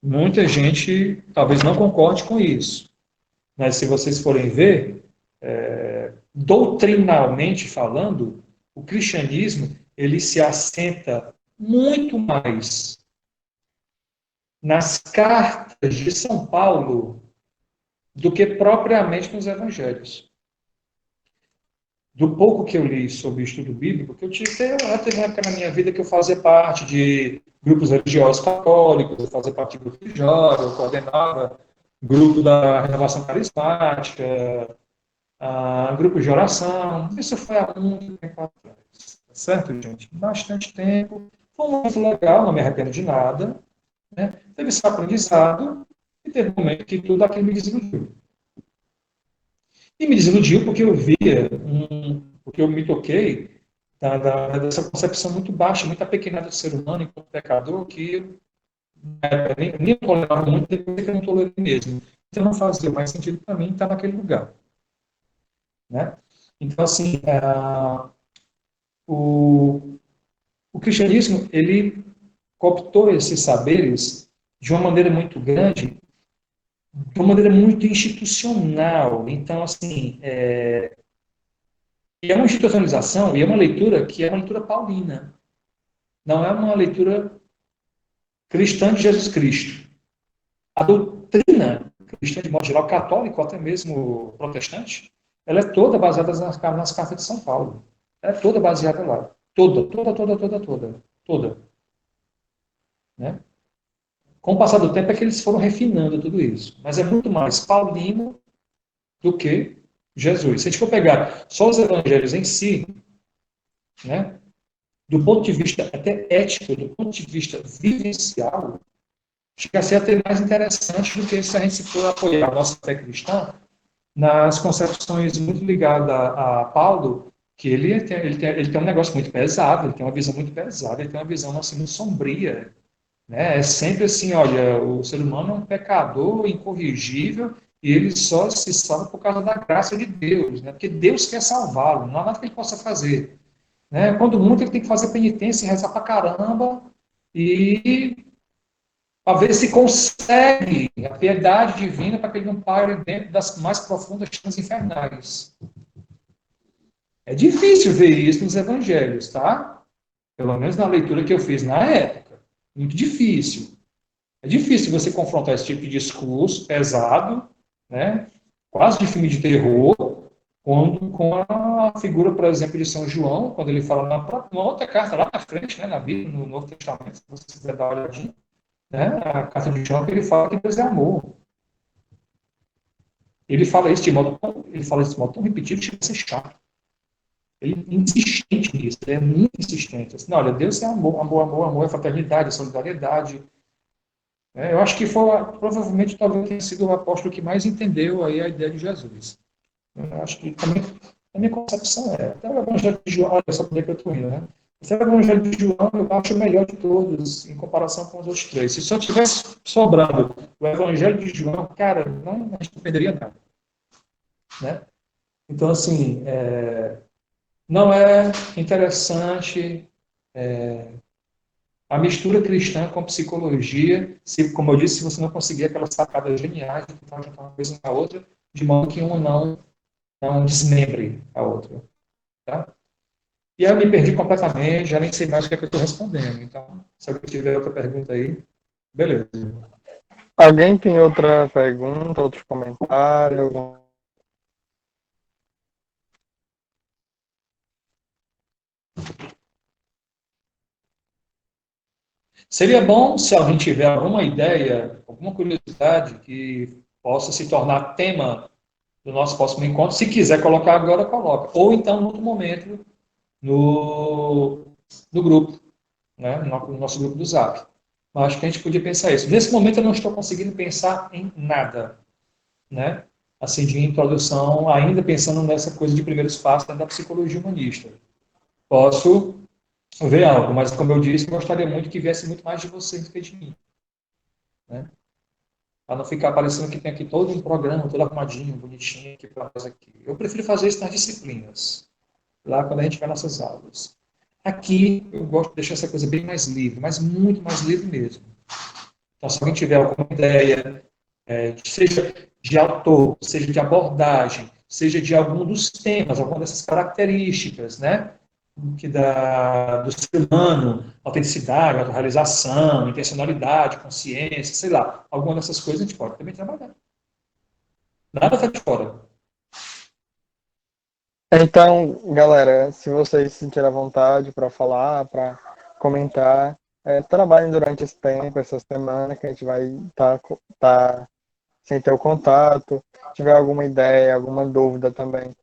Muita gente talvez não concorde com isso, mas se vocês forem ver, doutrinalmente falando, o cristianismo ele se assenta muito mais nas cartas de São Paulo do que propriamente nos evangelhos. Do pouco que eu li sobre o estudo bíblico, que eu teve uma época na minha vida que eu fazia parte de grupos religiosos católicos, eu fazia parte de grupo de jovens, eu coordenava grupo da renovação carismática, grupo de oração. Isso foi há muito tempo atrás. Certo, gente? Bastante tempo. Foi muito legal, não me arrependo de nada. Né? Teve esse aprendizado, E teve um momento que tudo aquilo me desiludiu. E me desiludiu porque eu via, porque eu me toquei dessa concepção muito baixa, muito apequenada do ser humano enquanto pecador, que nem eu tolerava muito, depois que eu não tolerei mesmo. Então não fazia mais sentido para mim estar naquele lugar. Né? Então, assim, o, o cristianismo, ele cooptou esses saberes de uma maneira muito grande, de uma maneira muito institucional. Então, assim, e é uma institucionalização e é uma leitura que é uma leitura paulina. Não é uma leitura cristã de Jesus Cristo. A doutrina cristã, de modo geral, católico, até mesmo protestante, ela é toda baseada nas cartas de São Paulo. Ela é toda baseada lá. Toda, toda, toda, toda, toda. Toda. Né? Com o passar do tempo é que eles foram refinando tudo isso. Mas é muito mais paulino do que Jesus. Se a gente for pegar só os evangelhos em si, né, do ponto de vista até ético, do ponto de vista vivencial, chega a ser até mais interessante do que se a gente for apoiar a nossa fé cristã nas concepções muito ligadas a Paulo, que ele tem um negócio muito pesado, ele tem uma visão muito pesada, ele tem uma visão assim, muito sombria. Né? É sempre assim, olha, o ser humano é um pecador incorrigível e ele só se salva por causa da graça de Deus, né? Porque Deus quer salvá-lo, não há nada que ele possa fazer. Né? Quando muito, ele tem que fazer penitência, rezar pra caramba e a ver se consegue a piedade divina para que ele não pare dentro das mais profundas chamas infernais. É difícil ver isso nos evangelhos, tá? Pelo menos na leitura que eu fiz na época. Muito difícil. É difícil você confrontar esse tipo de discurso pesado, né? Quase de filme de terror, com a figura, por exemplo, de São João, quando ele fala numa outra carta lá na frente, né, na Bíblia, no Novo Testamento, se você quiser dar uma olhadinha, né, a carta de João, que ele fala que Deus é amor. Ele fala isso de modo tão repetido que chega a ser chato. Ele é insistente nisso, ele é muito insistente. Assim, não, olha, Deus é amor, amor, amor, amor, é fraternidade, é solidariedade. Eu acho que provavelmente, talvez tenha sido o apóstolo que mais entendeu aí a ideia de Jesus. Eu acho que também, a minha concepção até o Evangelho de João, olha só como é que eu estou indo, né? Esse Evangelho de João eu acho o melhor de todos, em comparação com os outros três. Se só tivesse sobrado o Evangelho de João, cara, não, a gente não perderia nada. Né? Então, assim, não é interessante a mistura cristã com psicologia, se, como eu disse, se você não conseguir aquelas sacadas geniais de tentar juntar uma coisa na outra, de modo que uma não desmembre a outra. Tá? E aí eu me perdi completamente, já nem sei mais o que é que eu estou respondendo. Então, se alguém tiver outra pergunta aí, beleza. Alguém tem outra pergunta, outro comentário? Seria bom se alguém tiver alguma ideia, alguma curiosidade que possa se tornar tema do nosso próximo encontro. Se quiser colocar agora, coloca. Ou então, em outro momento, no, no grupo, né? No nosso grupo do Zap. Mas acho que a gente podia pensar isso. Nesse momento, eu não estou conseguindo pensar em nada, né? Assim, de introdução, ainda pensando nessa coisa de primeiros passos da psicologia humanista. Posso ver algo, mas como eu disse, eu gostaria muito que viesse muito mais de vocês do que de mim, né? Para não ficar parecendo que tem aqui todo um programa, todo arrumadinho, bonitinho aqui para nós aqui. Eu prefiro fazer isso nas disciplinas, lá quando a gente vai nossas aulas. Aqui eu gosto de deixar essa coisa bem mais livre, mas muito mais livre mesmo. Então, se alguém tiver alguma ideia, seja de autor, seja de abordagem, seja de algum dos temas, alguma dessas características, né? Do ser humano, autenticidade, autorrealização, intencionalidade, consciência, sei lá, alguma dessas coisas a gente pode também trabalhar. Nada está de fora. Então, galera, se vocês se sentirem à vontade para falar, para comentar, trabalhem durante esse tempo, essa semana que a gente vai tá sem ter o contato. Se tiver alguma ideia, alguma dúvida também,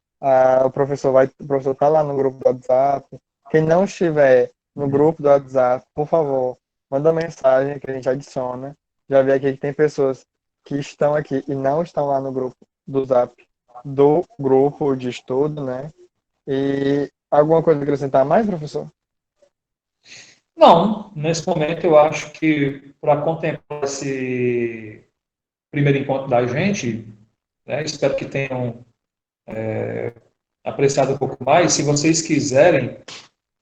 o professor tá lá no grupo do WhatsApp. Quem não estiver no grupo do WhatsApp, por favor, manda mensagem que a gente adiciona. Já vi aqui que tem pessoas que estão aqui e não estão lá no grupo do Zap, do grupo de estudo, né? E alguma coisa a acrescentar mais, professor? Não, nesse momento eu acho que para contemplar esse primeiro encontro da gente, né, espero que tenham apreciado um pouco mais. Se vocês quiserem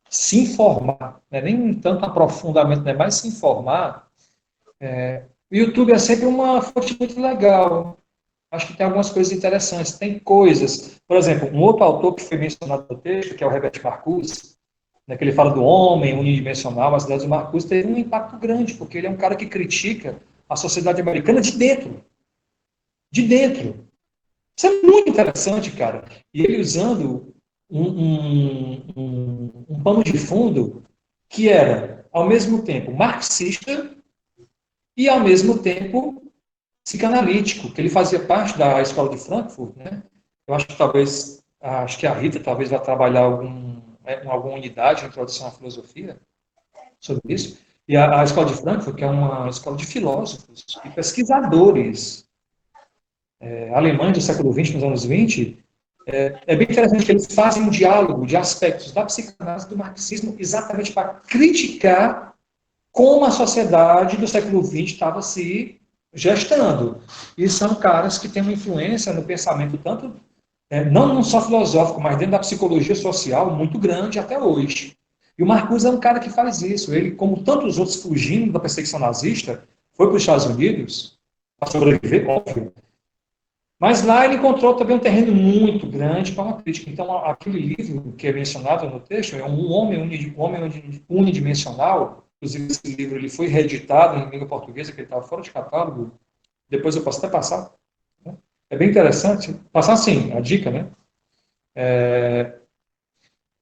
se informar, né, nem tanto aprofundamento, né, mas se informar, o YouTube é sempre uma fonte muito legal. Acho que tem algumas coisas interessantes. Tem coisas, por exemplo, um outro autor que foi mencionado no texto, que é o Herbert Marcuse, né, que ele fala do homem unidimensional, a cidade de Marcuse teve um impacto grande, porque ele é um cara que critica a sociedade americana de dentro. De dentro. Isso é muito interessante, cara. E ele usando um pano de fundo que era, ao mesmo tempo, marxista e, ao mesmo tempo, psicanalítico, que ele fazia parte da escola de Frankfurt, né? Eu acho que talvez, acho que a Rita talvez vá trabalhar alguma unidade de introdução à filosofia sobre isso. E a escola de Frankfurt, que é uma escola de filósofos e pesquisadores alemães do século XX, nos anos 20, é bem interessante que eles fazem um diálogo de aspectos da psicanálise e do marxismo exatamente para criticar como a sociedade do século XX estava se gestando. E são caras que têm uma influência no pensamento tanto, não só filosófico, mas dentro da psicologia social, muito grande até hoje. E o Marcuse é um cara que faz isso. Ele, como tantos outros fugindo da perseguição nazista, foi para os Estados Unidos, para sobreviver, óbvio, mas lá ele encontrou também um terreno muito grande para uma crítica. Então, aquele livro que é mencionado no texto é Um Homem Unidimensional. Inclusive, esse livro ele foi reeditado em língua portuguesa, que ele estava fora de catálogo. Depois eu posso até passar. Né? É bem interessante. Passar, sim, a dica, né?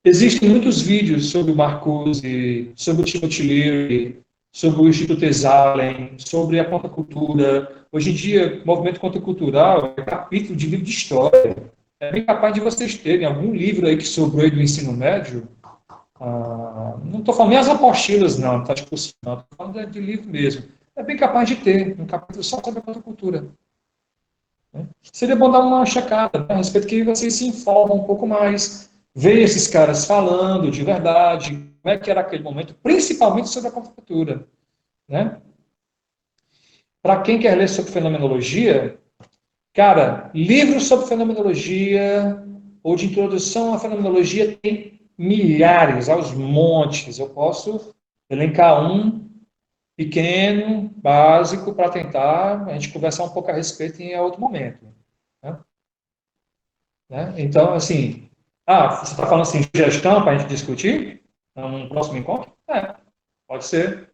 Existem muitos vídeos sobre o Marcuse, sobre o Timothy Leary, sobre o Instituto Esalen, sobre a contracultura. Hoje em dia, o movimento contracultural é capítulo de livro de história. É bem capaz de vocês terem algum livro aí que sobrou aí do ensino médio. Não estou falando nem as apostilas, não, tá discussão, não. Estou falando de livro mesmo. É bem capaz de ter um capítulo só sobre a contracultura. Né? Seria bom dar uma checada, né, a respeito que vocês se informam um pouco mais, ver esses caras falando de verdade, como é que era aquele momento, principalmente sobre a contracultura. Né? Para quem quer ler sobre fenomenologia, cara, livros sobre fenomenologia ou de introdução à fenomenologia tem milhares, aos montes. Eu posso elencar um pequeno, básico, para tentar a gente conversar um pouco a respeito em outro momento. Né? Então, assim, você está falando assim, gestão para a gente discutir num próximo encontro? Pode ser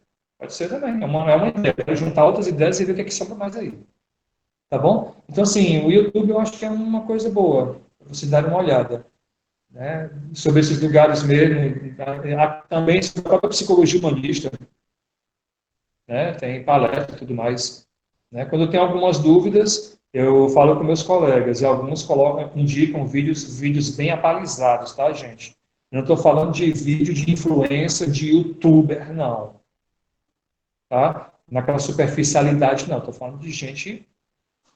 também. É uma ideia. Eu quero juntar outras ideias e ver o que é que sobra mais aí. Tá bom? Então, assim, o YouTube eu acho que é uma coisa boa, para você dar uma olhada. Né? Sobre esses lugares mesmo, também sobre a própria psicologia humanista, né? Tem palestra e tudo mais. Né? Quando eu tenho algumas dúvidas, eu falo com meus colegas, e alguns indicam vídeos bem atualizados, tá, gente? Eu não estou falando de vídeo de influência de youtuber, não. Tá? Naquela superficialidade, não. Estou falando de gente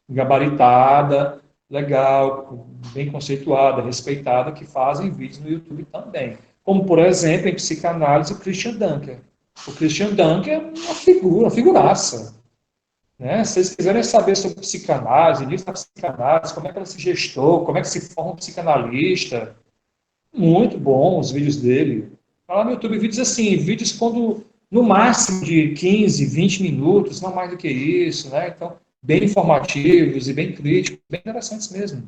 gabaritada, legal, bem conceituada, respeitada, que fazem vídeos no YouTube também. Como, por exemplo, em psicanálise, o Christian Dunker. O Christian Dunker é uma figuraça. Né? Se vocês quiserem saber sobre psicanálise, início da psicanálise, como é que ela se gestou, como é que se forma um psicanalista, muito bom os vídeos dele. Tá lá no YouTube, vídeos assim, vídeos quando no máximo de 15, 20 minutos, não mais do que isso, né? Então, bem informativos e bem críticos, bem interessantes mesmo.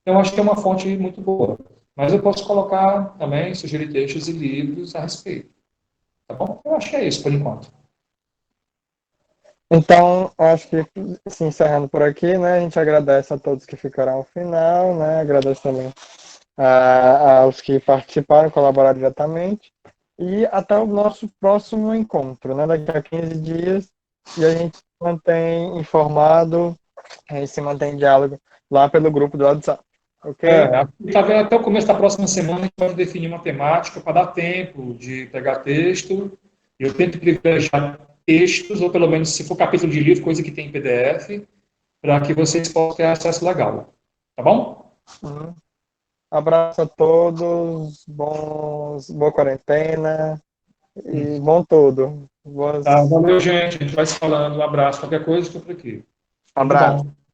Então, acho que é uma fonte muito boa. Mas eu posso colocar também, sugerir textos e livros a respeito. Tá bom? Eu acho que é isso por enquanto. Então, acho que, se encerrando por aqui, né, a gente agradece a todos que ficaram ao final, né, agradece também aos que participaram, colaboraram diretamente, e até o nosso próximo encontro, né, daqui a 15 dias, e a gente se mantém informado, a gente se mantém em diálogo lá pelo grupo do WhatsApp, ok? Até o começo da próxima semana a gente pode definir uma temática para dar tempo de pegar texto. Eu tento privilegiar textos, ou pelo menos se for capítulo de livro, coisa que tem em PDF, para que vocês possam ter acesso legal. Tá bom? Uhum. Abraço a todos, boa quarentena e bom tudo. Tá, valeu, gente. A gente vai se falando. Um abraço. Qualquer coisa, estou por aqui. Tudo Abraço. bom.